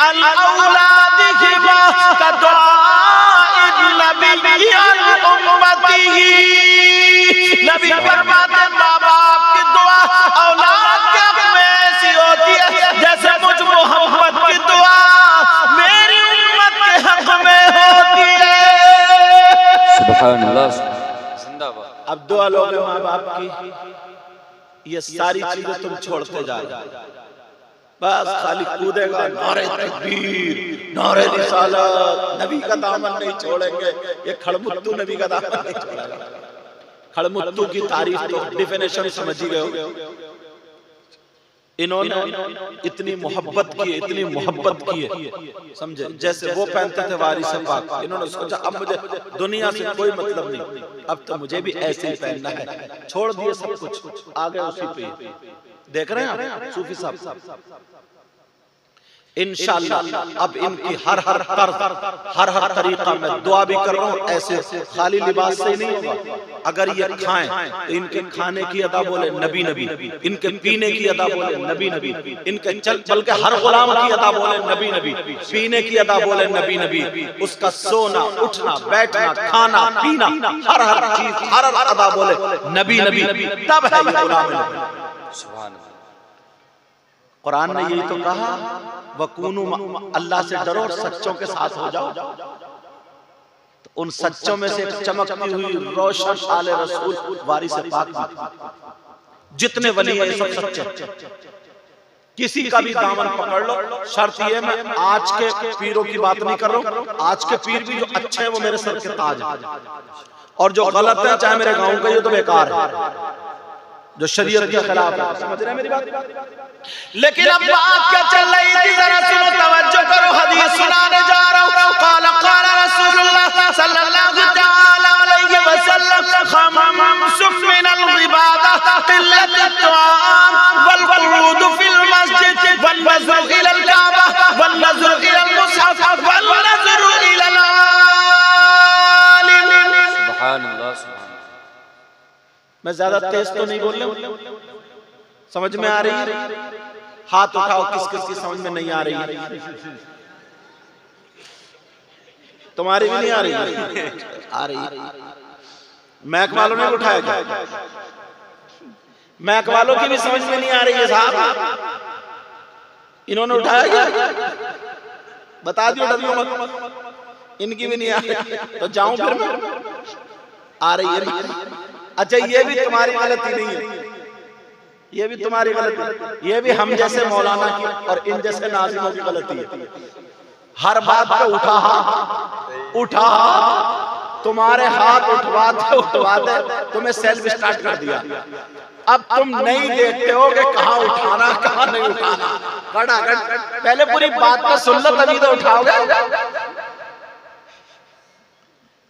अल औलादिहिमा का दुआइल नबी अल उम्मतिही। नबी फरमाते माँ बाप की दुआ औलाद के हक में ऐसी होती है जैसे मुझ मोहम्मद की दुआ मेरी उम्मत के हक में होती है। सुभान अल्लाह, जिंदाबाद। अब दुआ लोगे माँ बाप की, ये सारी चीजें तुम छोड़ते जाओ, बस खाली कूदेगा, नारे तकबीर, नारे रिसालत, नबी का दामन नहीं छोड़ेंगे। ये खड़मुत्तू नबी का दामन नहीं छोड़ेगा। खड़मुत्तू की तारीफ तो डिफिनेशन समझ ही गए हो। इन्होंने इतनी मोहब्बत की, इतनी मोहब्बत की है, समझे? जैसे वो पहनते थे वारिस पाक, इन्होंने सोचा अब मुझे दुनिया से कोई मतलब नहीं, अब तो मुझे भी ऐसे ही पहनना है। छोड़ दिए सब कुछ, आ गए उसी पे। देख रहे हैं आप सूफी साहब, इंशाअल्लाह अब इनकी हर तरीका में दुआ भी कर रहा हूँ। ऐसे खाली लिबास से ही नहीं होगा। अगर ये खाएं तो इनके खाने की अदा बोले नबी नबी, इनके पीने की अदा बोले नबी नबी, इनके चल के हर गुलाम की अदा बोले नबी नबी, पीने की अदा बोले नबी नबी, उसका सोना उठना बैठना खाना पीना हर चीज हर अदा बोले नबी नबी, तब है ये गुलाम नबी। सुभान अल्लाह। कुरान ने यही तो कहा, वकूनु, अल्लाह से डरो और सच्चों के साथ हो जाओ। तो उन सच्चों में से एक चमकती हुई रोशन आले रसूल वारिस पाक भी। जितने वली हैं सब सच्चे। किसी का भी दामन पकड़ लो, शर्त ये, मैं आज के पीरों की बात नहीं कर रहा हूं, आज के पीर भी जो अच्छे हैं वो मेरे सर के ताज है, और जो गलत है चाहे मेरे गांव का ये तो बेकार है, जो शरीयत के खिलाफ है। समझ रहे हैं मेरी बात? लेकिन अब बात क्या चल रही थी, जरा सुनो, तवज्जो करो, हदीस सुनाने जा रहा हूं। क़ाल क़ाल रसूलुल्लाह सल्लल्लाहु तआला अलैहि वसल्लम, खमसुम मिनल इबादा क़िल्लतुत तुआम वल क़ुऊद फिल मस्जिद वल नज़्रु इलल काबा वल नज़्रु इलल मुसहफ वल नज़्रु इलल आलिम। सुभान अल्लाह, सुभान। मैं ज्यादा तेज तो नहीं बोल रहा हूं? समझ में आ रही है? हाथ उठाओ किस किस की समझ में नहीं आ रही है? तुम्हारी भी नहीं आ रही है? आ रही है। मैक वालों ने उठाया क्या? मैक वालों की भी समझ में नहीं आ रही है साहब, इन्होंने उठाया क्या? बता दियो, डरियो मत, इनकी भी नहीं आ रही तो जाऊं फिर मैं? आ रही है। अच्छा ये भी तुम्हारी गलती नहीं है, ये भी तुम्हारी गलती है, ये भी हम जैसे मौलाना की और इन जैसे नाज़िमों की गलती है। हर बात पे उठा तुम्हारे हाथ उठवाते तुम्हें सेल्फ स्टार्ट कर दिया। अब तुम नहीं देखते हो कि कहाँ उठाना कहाँ नहीं उठाना। खड़ा पहले पूरी बात को सुन लो तभी तो उठाओगे।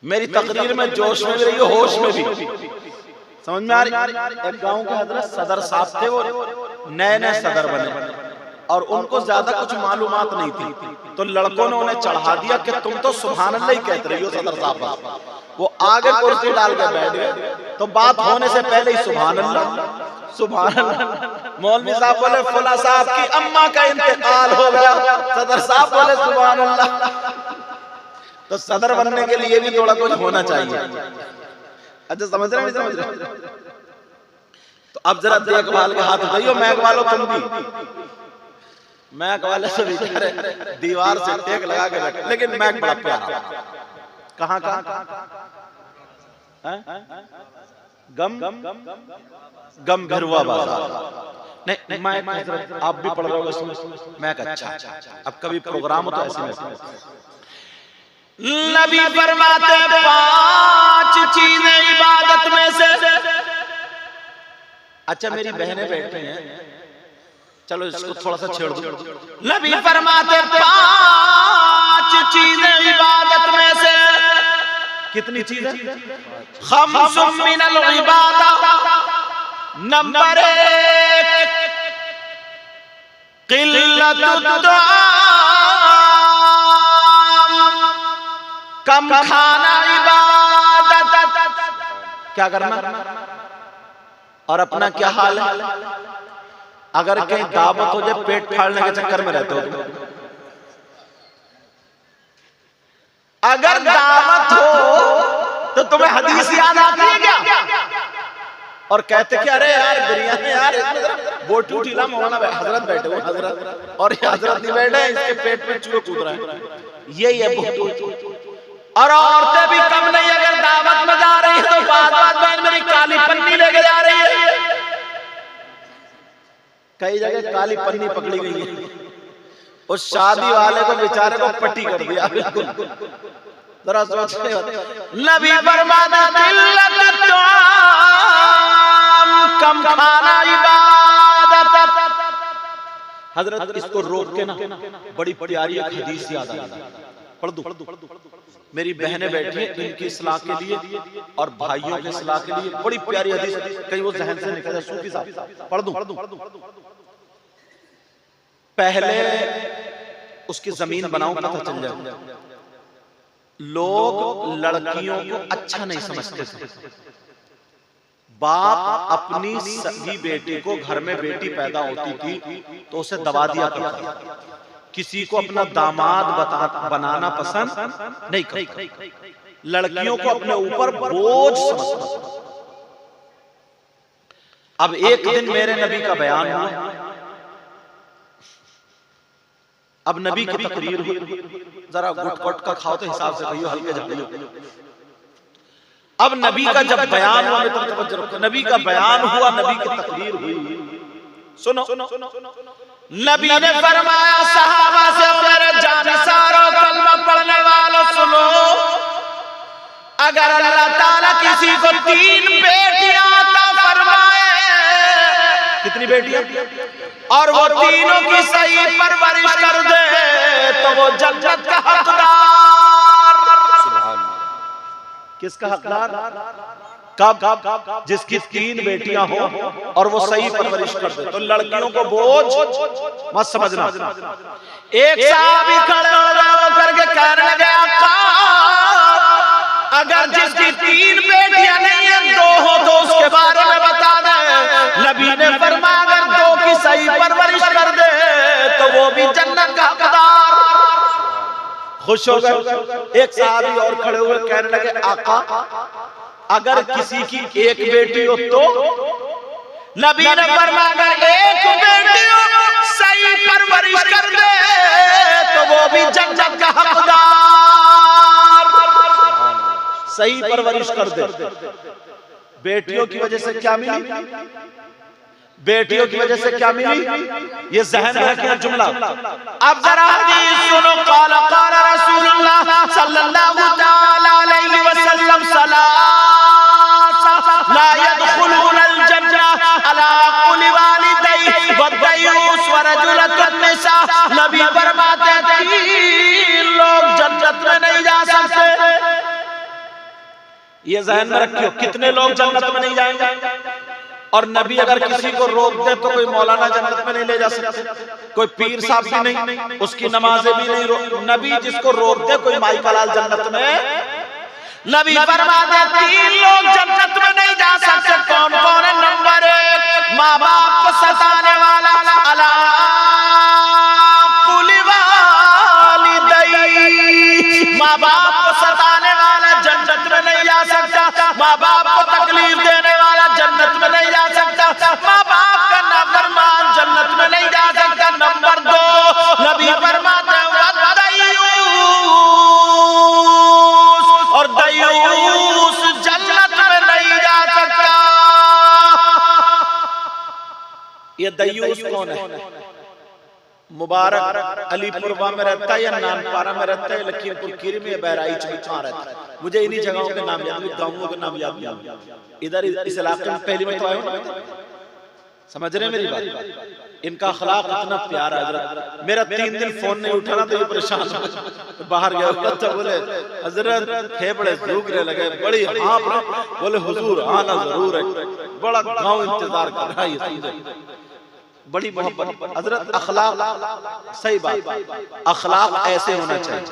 मेरी तकरीर में जोश में भी रही हो, होश में भी। समझ में आ रही? एक गांव के हजरत सदर साहब थे, वो नए सदर बने और उनको ज्यादा कुछ मालूमात नहीं थी, तो लड़कों ने उन्हें चढ़ा दिया कि तुम तो सुभान अल्लाह ही कहते रही हो सदर साहब। वो आगे कुर्सी डाल के बैठ गए, तो बात होने से पहले ही सुभान अल्लाह सुभान अल्लाह। मौलवी साहब बोले फुला साहब की अम्मा का इंतकाल हो गया, सदर साहब बोले सुभान अल्लाह। तो सदर बनने के लिए भी थोड़ा कुछ होना चाहिए। अच्छा समझ रहे नहीं समझ रहे? तो अब जरा देखभाल के हाथ उठाइयो, मैक वालों तुम भी। मैक वाले से भी कह रहे दीवार से टेक लगा के रखे, लेकिन मैक बड़ा प्यारा। कहाँ गम भिरवा बाजार नहीं, मैक आप भी पढ़ रहे हो इसमें। मैक अच्छा, अब कभी प्रोग्राम हो तो ऐसे नबी फरमाते 5 चीजें इबादत में से। अच्छा मेरी बहनें बैठी हैं, चलो इसको थोड़ा सा छेड़ दो। नबी फरमाते 5 चीजें इबादत में से। कितनी चीजें? खम्सुम मिनल इबादत। नंबर 1 क़िल्लतुद दुआ, कम खाना इबादत। क्या करना? और अपना क्या हाल है? अगर कहीं दावत हो जाए पेट फाड़ने के चक्कर में रहते हो। अगर दावत हो तो तुम्हें हदीस याद आती है क्या? और कहते कि अरे यार बिरयानी यार, बोट उठी ला मौलाना हजरत बैठे हो, हजरत और ये हजरत नहीं बैठे, इसके पेट में चूहे कूद रहे हैं। यही है बोट। और औरतें भी कम नहीं, अगर दावत में जा रही है तो बात में मेरी काली पन्नी लेके जा रही है। कई जगह काली पन्नी पकड़ी गई है, उस शादी वाले को बेचारे को पट्टी कर दिया। बिल्कुल जरा सोचिए। नबी फरमाते कम खाना इबादत। हजरत इसको रोक के ना बड़ी प्यारी एक हदीस याद आ गई, पढ़ दूं। मेरी बहनें बैठी हैं, इनकी इस्लाह के लिए और भाइयों की इस्लाह के लिए बड़ी प्यारी हदीस, कहीं वो जहन से निकल जाए। सूफी साहब पढ़ दूं। पहले उसकी जमीन बनाऊं पता चल जाए। लोग लड़कियों को अच्छा नहीं समझते थे। बाप अपनी सगी बेटी को, घर में बेटी पैदा होती थी तो उसे दबा दिया करता था। किसी को अपना दामाद बनाना पसंद नहीं करता, लड़कियों को अपने ऊपर बोझ समझता। अब एक दिन मेरे नबी का बयान हुआ, अब नबी की तकरीर हुई। जरा गुट का खाओ तो हिसाब से कहियो, हल्के जाइयो। अब नबी का जब बयान हुआ, तो तवज्जो रखो, नबी का बयान हुआ, नबी की तकरीर हुई। सुनो, नबी ने फरमाया सहाबा से, मेरे जानिसारों कलमा पढ़ने वालों सुनो, अगर अल्लाह ताला किसी को 3 बेटियां अता फरमाए, कितनी बेटियां, और वो तीनों की सही परवरिश कर दे तो वो जन्नत का हकदार। किसका हकदार? कब? जिसकी 3 बेटियां हो और वो सही परवरिश कर दे। तो लड़कियों को बोझ मत समझना। एक साहबी खड़े हो करके कहने लगे, अगर जिसकी 3 बेटियां नहीं है 2 हो तो उसके बारे में बता दे। नबी ने फरमाया अगर 2 की सही परवरिश कर दे तो वो भी जन्नत का हकदार। खुश हो गए। एक साहबी और खड़े हुए कहने लगे आका अगर किसी की 1 बेटी हो तो? नबी ने फरमाया अगर 1 बेटी हो सही परवरिश कर दे तो वो भी जन्नत का हकदार। सही परवरिश कर दे। बेटियों की वजह से क्या मिली? बेटियों की वजह से क्या मिली? ये ज़हन में रखना जुमला। अब जरा हदीस सुनो। क़ाला क़ाला रसूलुल्लाह सल्लल्लाहु तआला अलैहि वसल्लम सलासा ला यदखुलूनल जन्नह अला कुल्ली वालिदैहि वद्दयूस व रजुलतुन निसा। नबी फरमाते हैं 3 लोग जन्नत में नहीं जा सकते। ये ज़हन में रखियो कितने लोग जन्नत में नहीं जाएंगे। और नबी अगर किसी को रोक दे तो कोई मौलाना जन्नत में नहीं ले जा सकता, कोई पीर साहब भी नहीं, उसकी नमाजें भी नहीं। नबी जिसको रोक दे कोई माई का लाल जन्नत में। नबी फरमाते 3 लोग जन्नत में नहीं जा सकते। कौन कौन है? नंबर 1 माँ बाप को सताने वाला अला कुल्ली वालिदैहि। माँ बाप को सताने वाला जन्नत में नहीं जा सकता। माँ बाप को तकलीफ देने वाला जन्नत में नहीं जा सकता। माँ बाप का नाफरमान जन्नत में नहीं जा सकता। नंबर 2 नबी फरमाते हैं और दयूस जन्नत में नहीं जा सकता। ये दयूस कौन है? मुबारक अलीपुरवा में रहता है या नानपारा में रहता है, लखीमपुर खीरी में, बहराइच में, कहाँ रहता है? मुझे इन्हीं जगहों के नाम याद, गाँवों के नाम याद नहीं। इधर इस इलाके में पहली में तो आए हो। समझ रहे मेरी बात? इनका अखलाक इतना प्यारा है। मेरा 3 दिन फोन नहीं उठाना तो ये परेशान हो। तो बाहर गया तो बोले हजरत फेफड़े सूख रहे लगे, बड़ी हाँ बोले हुजूर आना जरूर है, बड़ा गाँव इंतजार कर रहा है। बड़ी मोहब्बत। हजरत अखलाक, सही बात, अखलाक ऐसे होना चाहिए।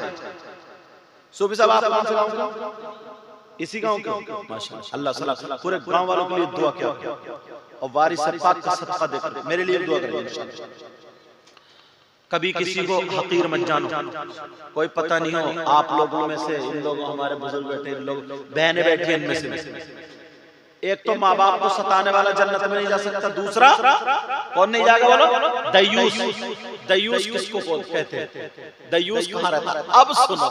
सूफी साहब आप कौन से गाँव के? इसी गाँव के? माशाअल्लाह। अल्लाह सलाह पूरे गाँव वालों के लिए दुआ किया और वारिस पाक का सदका देकर मेरे लिए दुआ करें इंशाअल्लाह। कभी किसी को हकीर मत जानो। कोई पता नहीं हो आप लोगों में से, इन लोगों हमारे बुजुर्ग बैठे, इन लोग बहनें बैठी इनमें से। एक तो माँ बाप को सताने वाला जन्नत में नहीं जा सकता। दूसरा कौन नहीं जाएगा बोलो? दयूस। दयूस किसको कहते हैं? दयूस कहाँ रहता है? अब सुनो,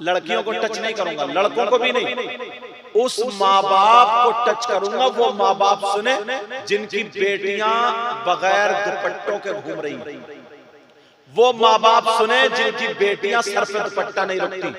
लड़कियों को टच नहीं करूंगा, लड़कों को भी नहीं। उस माँ बाप को टच करूंगा वो माँ बाप सुने जिनकी बेटियां बगैर दुपट्टों के घूम रही हैं। वो माँ बाप सुने जिनकी बेटियां सर पे दुपट्टा नहीं रखती।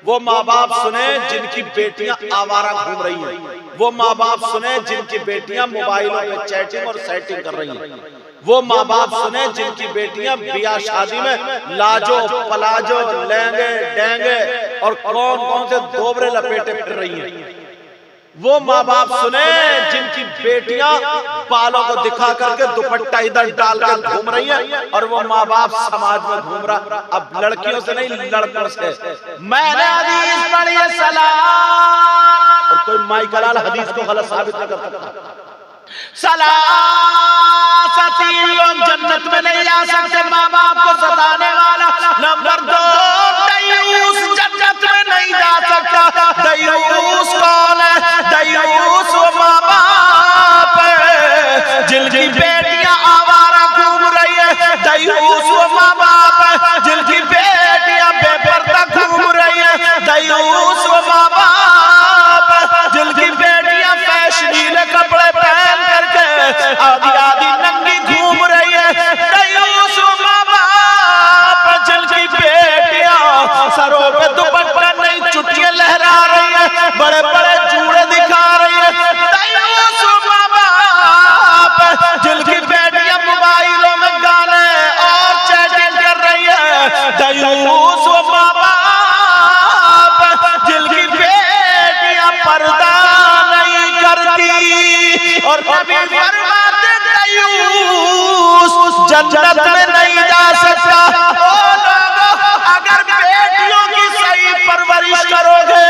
वो माँ बाप सुने जिनकी बेटियां आवारा घूम रही हैं। वो माँ बाप सुने जिनकी बेटियां मोबाइलों पे चैटिंग और सेटिंग कर रही हैं। वो माँ बाप सुने जिनकी बेटियां बियाह शादी में लाजो पलाजो लहंगे डेंगे और कौन कौन से दोबरे लपेटे फिर रही हैं। वो माँ बाप सुने जिनकी बेटियां बालों को दिखा करके दुपट्टा इधर डाल कर घूम रही है और वो माँ बाप समाज में घूम रहा। अब लड़कियों से नहीं, लड़कों से। मैंने हदीस पढ़ी है सलाम, और कोई माई कलाल हदीस को गलत साबित नहीं कर सकता। सलासा 3 लोग जन्नत में नहीं जा सकते। माँ बाप को सताने वाला। नंबर 2 दयूस जन्नत में नहीं जा सकता। दयूस कौन है? दयूस वो माँ बाप जिनकी बेटियां आवारा घूम रही है। दयूस वो माँ बाप जिनकी बेटियां बेपर्दा घूम रही है। दयूस वो माँ बाप जिनकी बेटियां फैशनीले कपड़े पहन करके आधी आधी नंगी घूम रही है। दयूस वो माँ बाप जिनकी बेटियां सरों पे दुपट्टा नहीं, चुटियां लहरा रही है, बड़े बड़े जूड़े दिखा रही है। दयूस वो माँ बाप जिनकी बेटियां मोबाइलों में गाने और चैटिंग कर रही है। दयूस वो माँ बाप जिनकी बेटियां पर्दा नहीं करती। और नबी फरमाते दयूस जन्नत में नहीं जा सकता। ओ लोगों, अगर बेटियों की सही परवरिश करोगे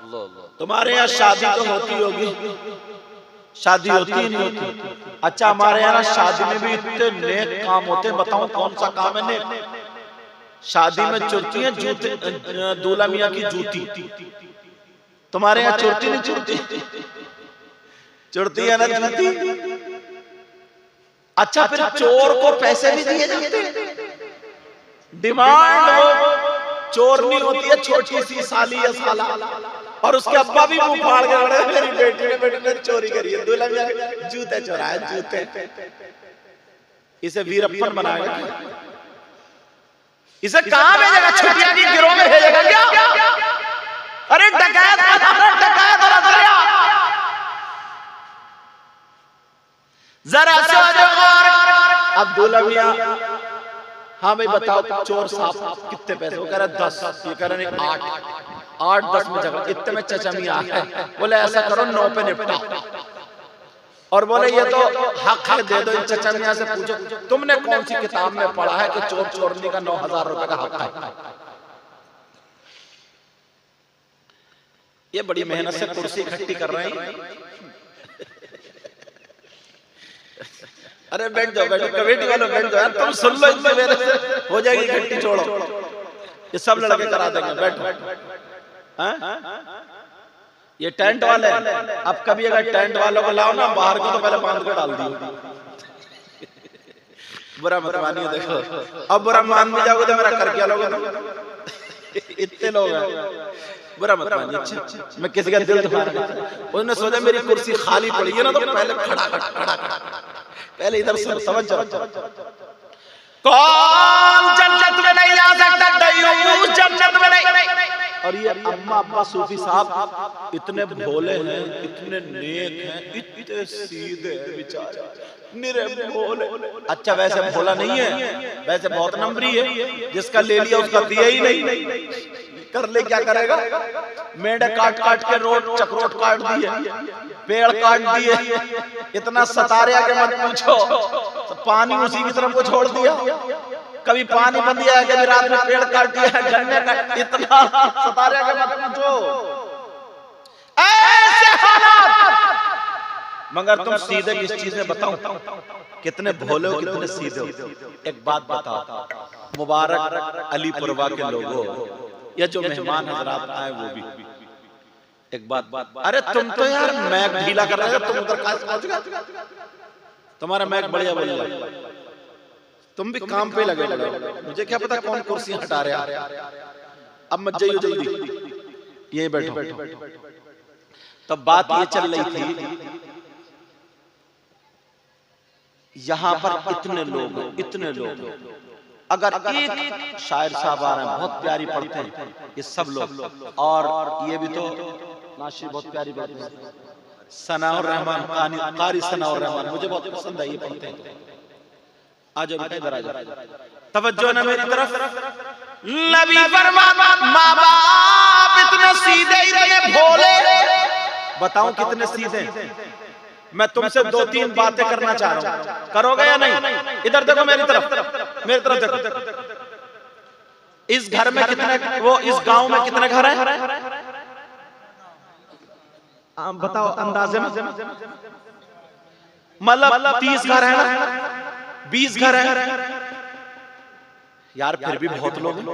अल्लाह अल्लाह। तुम्हारे यहाँ शादी तो होती होगी, शादी होती ही नहीं होती। अच्छा, हमारे यहाँ शादी में भी इतने नेक काम होते हैं। बताऊं कौन सा काम है नेक? शादी में चुरती है जूते, दूल्हा मियाँ की जूती। तुम्हारे यहाँ चुरती नहीं चुरती? चुरती है ना जूती। अच्छा, फिर चोर को पैसे भी दिए जाते हैं। डिमांड वो चोरनी होती है, छोटी सी साली या साला, और उसके अब्बा भी मुंह फाड़ के बड़े, मेरी बेटी ने चोरी करी है, दूल्हा मियां जूते चुराए, जूते। इसे वीरप्पन बनाएगा क्या? इसे कहां भेजेगा? छुट्टियां की गिरोह में भेजेगा क्या? अरे डकैत जरा अब दूल्हा मियां, हाँ भाई बताओ चोर साहब कितने पैसे? वो कह रहा 10, ये कह रहे 8-10 में झगड़ा, इतने में चचा मियां है, बोले ऐसा करो 9 पे निपटा, और बोले ये तो हक है, दे दो। इन चचा मियां से पूछो तुमने कौन सी किताब में पढ़ा है कि चोर चोरनी का 9,000 रुपए का हक है? ये बड़ी मेहनत से कुर्सी इकट्ठी कर रहे हैं। अरे बैठ जाओ, बैठो, कमेटी वालों बैठ जाओ, तुम सुन लो, इतने मेरे से हो जाएगी इकट्ठी, छोड़ो, ये सब लड़के करा देंगे, बैठो। ये टेंट वाले, अब कभी अगर टेंट वालों को लाओ ना बाहर को, तो पहले बांध के डाल दियो। बुरा मत मानिए, देखो अब बुरा मान भी जाओगे तो मेरा कर क्या लोगे? इतने लोग हैं, बुरा मत मानिए। अच्छा, मैं किसी का दिल दुखा रहा हूं, उसने सोचा मेरी कुर्सी खाली पड़ी है ना, तो पहले खड़ा पहले इधर से समझ जाओ। कौन जन्नत में नहीं जा सकता? दयूस जन्नत में नहीं। और ये अम्मा अब्बा सूफी साहब इतने भोले हैं, इतने नेक हैं, इतने सीधे हैं बेचारे, निरे भोले। अच्छा, वैसे भोला नहीं है, वैसे बहुत नंबरी है, जिसका ले लिया उसका दिया ही नहीं। कर ले क्या करेगा? मेढे काट काट के रोड चक्रोट काट दिए, पेड़ काट दिए, इतना सतारिया के मत पूछो, तो पानी उसी की तरफ को छोड़ दिया। कभी पानी बंद दिया है, कभी रात में पेड़ काट दिया है, गन्ने का, इतना सतारिया के मत पूछो। ऐसे हालात। मगर तुम सीधे किस चीज में बताऊं? कितने भोले हो, कितने सीधे हो। एक बात बताओ, मुबारक अलीपुरवा के लोगों, ये जो मेहमान हजरात आए वो भी, एक बात, अरे तुम तो यार मैक ढीला कर रहे हो, तुम उधर कहां पहुंच गए? तुम्हारा मैक बढ़िया बोल रहा, तुम भी काम पे लगे। मुझे क्या पता कौन कुर्सियां हटा रहा। अब मत जाइए जल्दी, यही बैठो। तब बात ये चल रही थी, यहां पर इतने लोग, अगर एक शायर साहब आ रहे हैं, बहुत प्यारी पढ़ते हैं ये सब लोग, और ये भी तो नाशी बहुत प्यारी पढ़ते हैं, सनाउर रहमान, कारी सनाउर रहमान, मुझे बहुत पसंद है, ये पढ़ते हैं। आ जाओ बेटा, इधर आ जाओ, तवज्जो ना मेरी तरफ। नबी फरमाया, माँ बाप इतने सीधे, इतने भोले, बताऊं कितने सीधे। मैं तुमसे 2-3 बातें करना चाह रहा हूं, करोगे या नहीं? इधर देखो मेरी तरफ देखो। इस घर में कितने, वो इस गांव में कितने घर हैं? बताओ अंदाजे में। मतलब 30 घर है ना, 20 घर है यार, फिर भी बहुत लोग हैं।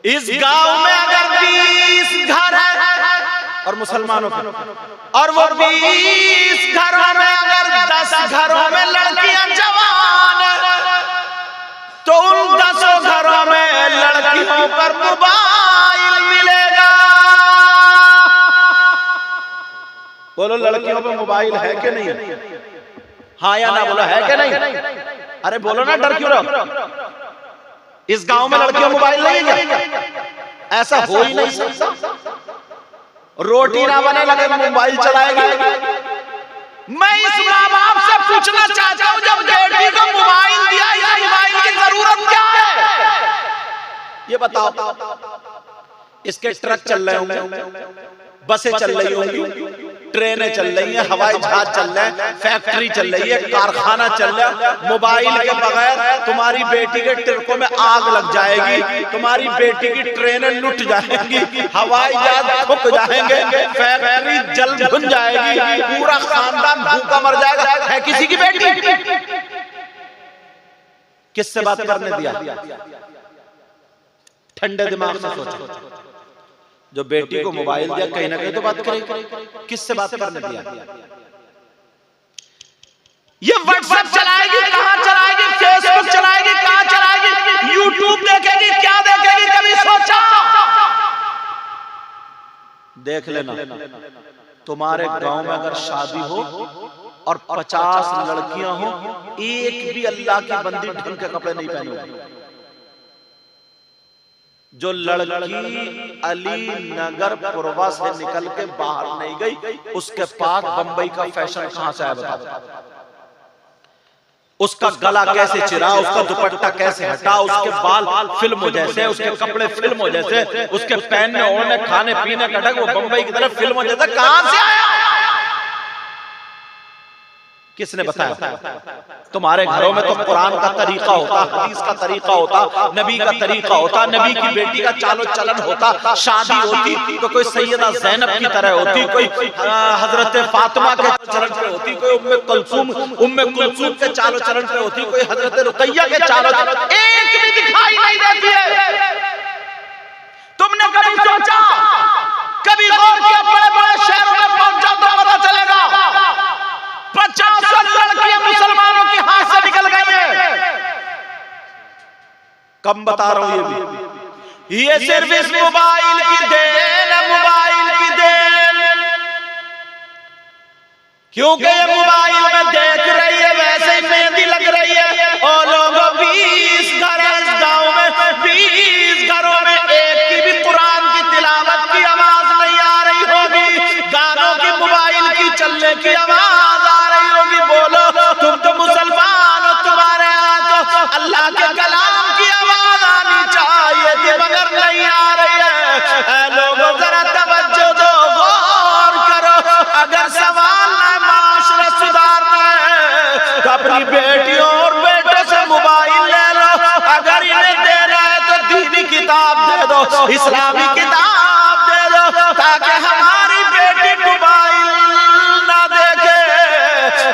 इस गांव में अगर 20 घर है और मुसलमानों के, और वो 20 घरों में अगर 10 घरों में लड़कियां जवान, तो उन 10 घरों में लड़कियों पर मोबाइल मिलेगा। बोलो लड़कियों पे मोबाइल है कि नहीं? हाँ या ना बोलो, है कि नहीं? अरे बोलो ना, डर क्यों रहो? इस गांव में लड़कियों मोबाइल नहीं है? ऐसा हो ही नहीं सकता। रोटी ना बने लगे मोबाइल चलाएगी। मैं इस माँ बाप से पूछना चाहता हूँ, जब बेटी को मोबाइल दिया, या मोबाइल की जरूरत क्या है? ये बताओ। इसके ट्रक चल रहे होंगे, बसें चल रही होंगी, ट्रेनें चल रही हैं, हवाई जहाज चल रहे हैं, फैक्ट्री चल रही है, कारखाना चल रहा है। मोबाइल के बगैर तुम्हारी बेटी के टिरकों में आग लग जाएगी, तुम्हारी बेटी की ट्रेनें लुट जाएंगी, हवाई जहाज ठुक जाएंगे, फैक्ट्री जल भुन जाएगी, पूरा खानदान भूखा मर जाएगा। है किसी की बेटी? किससे बात करने दिया? ठंडे दिमाग से सोचो। जो बेटी को मोबाइल दिया कहीं ना कहीं तो बात करेगी। किससे बात करने दिया? ये व्हाट्सएप चलाएगी, कहां चलाएगी? फेसबुक चलाएगी, कहां चलाएगी? यूट्यूब देखेगी, क्या देखेगी? कभी सोचा? देख लेना, तुम्हारे गांव में अगर शादी हो और 50 लड़कियां हो, एक भी अल्लाह की बंदी ढंग के कपड़े नहीं पहने होगी। जो लड़की अली नगर पुरवा से निकल के बाहर नहीं गई, उसके पास बंबई का फैशन कहां से आया बताओ? उसका गला कैसे चिरा, उसका दुपट्टा कैसे हटा, उसके बाल फिल्मों जैसे, उसके कपड़े फिल्मों जैसे, उसके पहनने ओढ़ने खाने पीने का ढंग वो बंबई की तरफ फिल्मों जैसा कहां से आया? किसने बताया? तुम्हारे घरों में तो कुरान का तरीका होता, हदीस का तरीका होता, नबी का तरीका होता, नबी की बेटी का चालो चलन होता। शादी होती तो कोई सैयदा ज़ैनब की तरह होती, कोई हजरत फातिमा के चलन पे होती, कोई उम्मे कुलसूम के चालो चलन पे होती, कोई हजरत रुकैया के चालो चलन। एक भी दिखाई नहीं देती है। तुमने कभी सोचा, कभी गौर किया? बड़े बड़े शहरों में पहुंच जाओ तो पता चलेगा 50 लड़कियां मुसलमानों के हाथ से निकल गई हैं। कम बता रहा हूं ये भी, ये सिर्फ इस मोबाइल की देन है, मोबाइल की देन। क्योंकि ये मोबाइल में देख रही है, वैसे ही मेहंदी लग रही है। और लोगों 20 घर इस गांव में, 20 घरों में एक की भी कुरान की तिलावत की आवाज नहीं आ रही होगी, गानों की मोबाइल की चलने की आवाज आ रही होगी। बोलो, तुम तो मुसलमान हो, तुम्हारे यहाँ तो अल्लाह के कलाम की आवाज आनी चाहिए थी, मगर नहीं आ रही है। लोगों जरा तवज्जो दो, गौर करो। अगर सवाल है माशरा सुधारना है तो अपनी बेटियों और बेटों से मोबाइल ले लो। अगर इन्हें देना है तो दीनी किताब दे दो, इस्लामी किताब दे दो, ताकि हमारी बेटी मोबाइल ना देखे,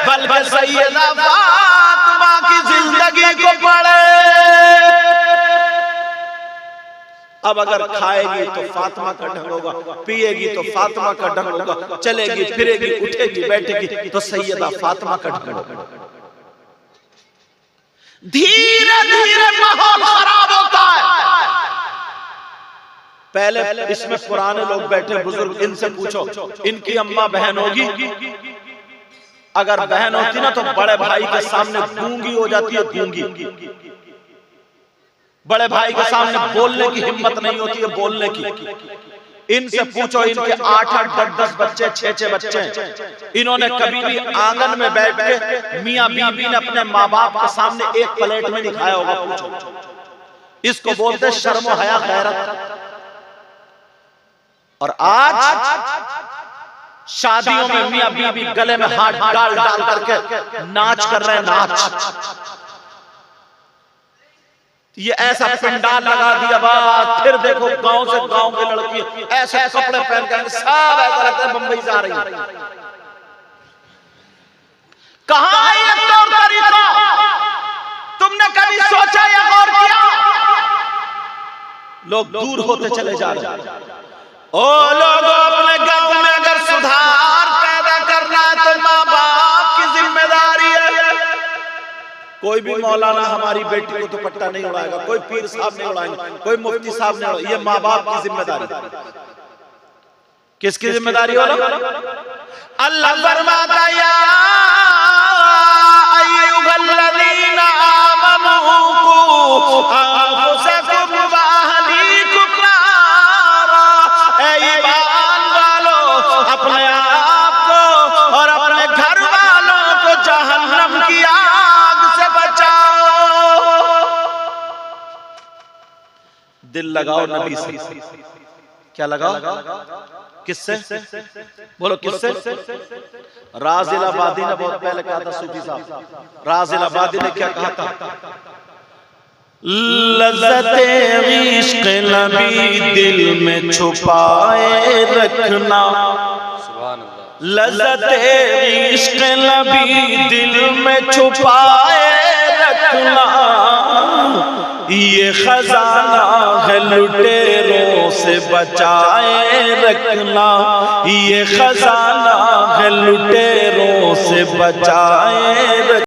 बल्कि सैयदा फातिमा की जिंदगी को पढ़े। अब अगर खाएगी तो फातिमा का ढंग होगा, पिएगी तो फातिमा का ढंग होगा, चलेगी फिरेगी उठेगी बैठेगी तो सैयदा फातिमा का ढंग होगा। धीरे धीरे माहौल खराब होता है। पहले इसमें पुराने लोग बैठे बुजुर्ग, इनसे पूछो, इनकी अम्मा बहन होगी? अगर बहन होती ना तो बड़े भाई के सामने गूंगी हो जाती है, गूंगी। बड़े भाई के सामने बोलने की हिम्मत नहीं होती है, बोलने की। इनसे पूछो, इनके 8-8, 10-10 बच्चे, 6-6 बच्चे। इन्होंने कभी भी आंगन में बैठ के मियां बीबी ने अपने माँ बाप के सामने एक प्लेट में नहीं खाया होगा? पूछो। इसको बोलते शर्म और हया, गैरत। और आज शादियों में मियां बीबी गले में हाथ डाल डाल करके नाच कर रहे हैं, नाच। ये ऐसा पंडाल लगा दिया, बात फिर देखो गांव से गांव की लड़की ऐसे कपड़े पहन कर सब ऐसा लगता है बंबई से आ रही है। कहां है ये तौर तरीका? तुमने कभी सोचा या गौर किया? लोग दूर होते चले जा रहे हैं। ओ लोगों, अपने गांव में अगर सुधार पैदा करना है तो माँ बाप की जिम्मेदारी है। कोई भी मौलाना हमारी बेटी को दुपट्टा नहीं उड़ाएगा, कोई पीर साहब नहीं उड़ाएंगे, कोई मुफ्ती साहब नहीं उड़ाएंगे। ये माँ बाप की जिम्मेदारी। किसकी जिम्मेदारी वाला? अल्लाह फरमाता है, या अय्युहल्लज़ीना आमनू कू अनफुसकुम व अहलीकुम नारा। ऐ ईमान वालों, अपने आप को और अपने घर वालों को जहन्नम की आग से बचाओ। दिल लगाओ नबी से। क्या लगाओ? किससे? बोलो किससे? राज इलाहाबादी ने बहुत पहले कहा था, सूफी साहब राज इलाहाबादी ने क्या कहा था? लज़्ज़ते इश्क़ नबी दिल में छुपाए रखना, सुभान अल्लाह, लज़्ज़ते इश्क़ नबी दिल में छुपाए रखना, ये खजाना है लुटेरों से बचाए रखना, ये खजाना है लुटेरों से बचाए रखना।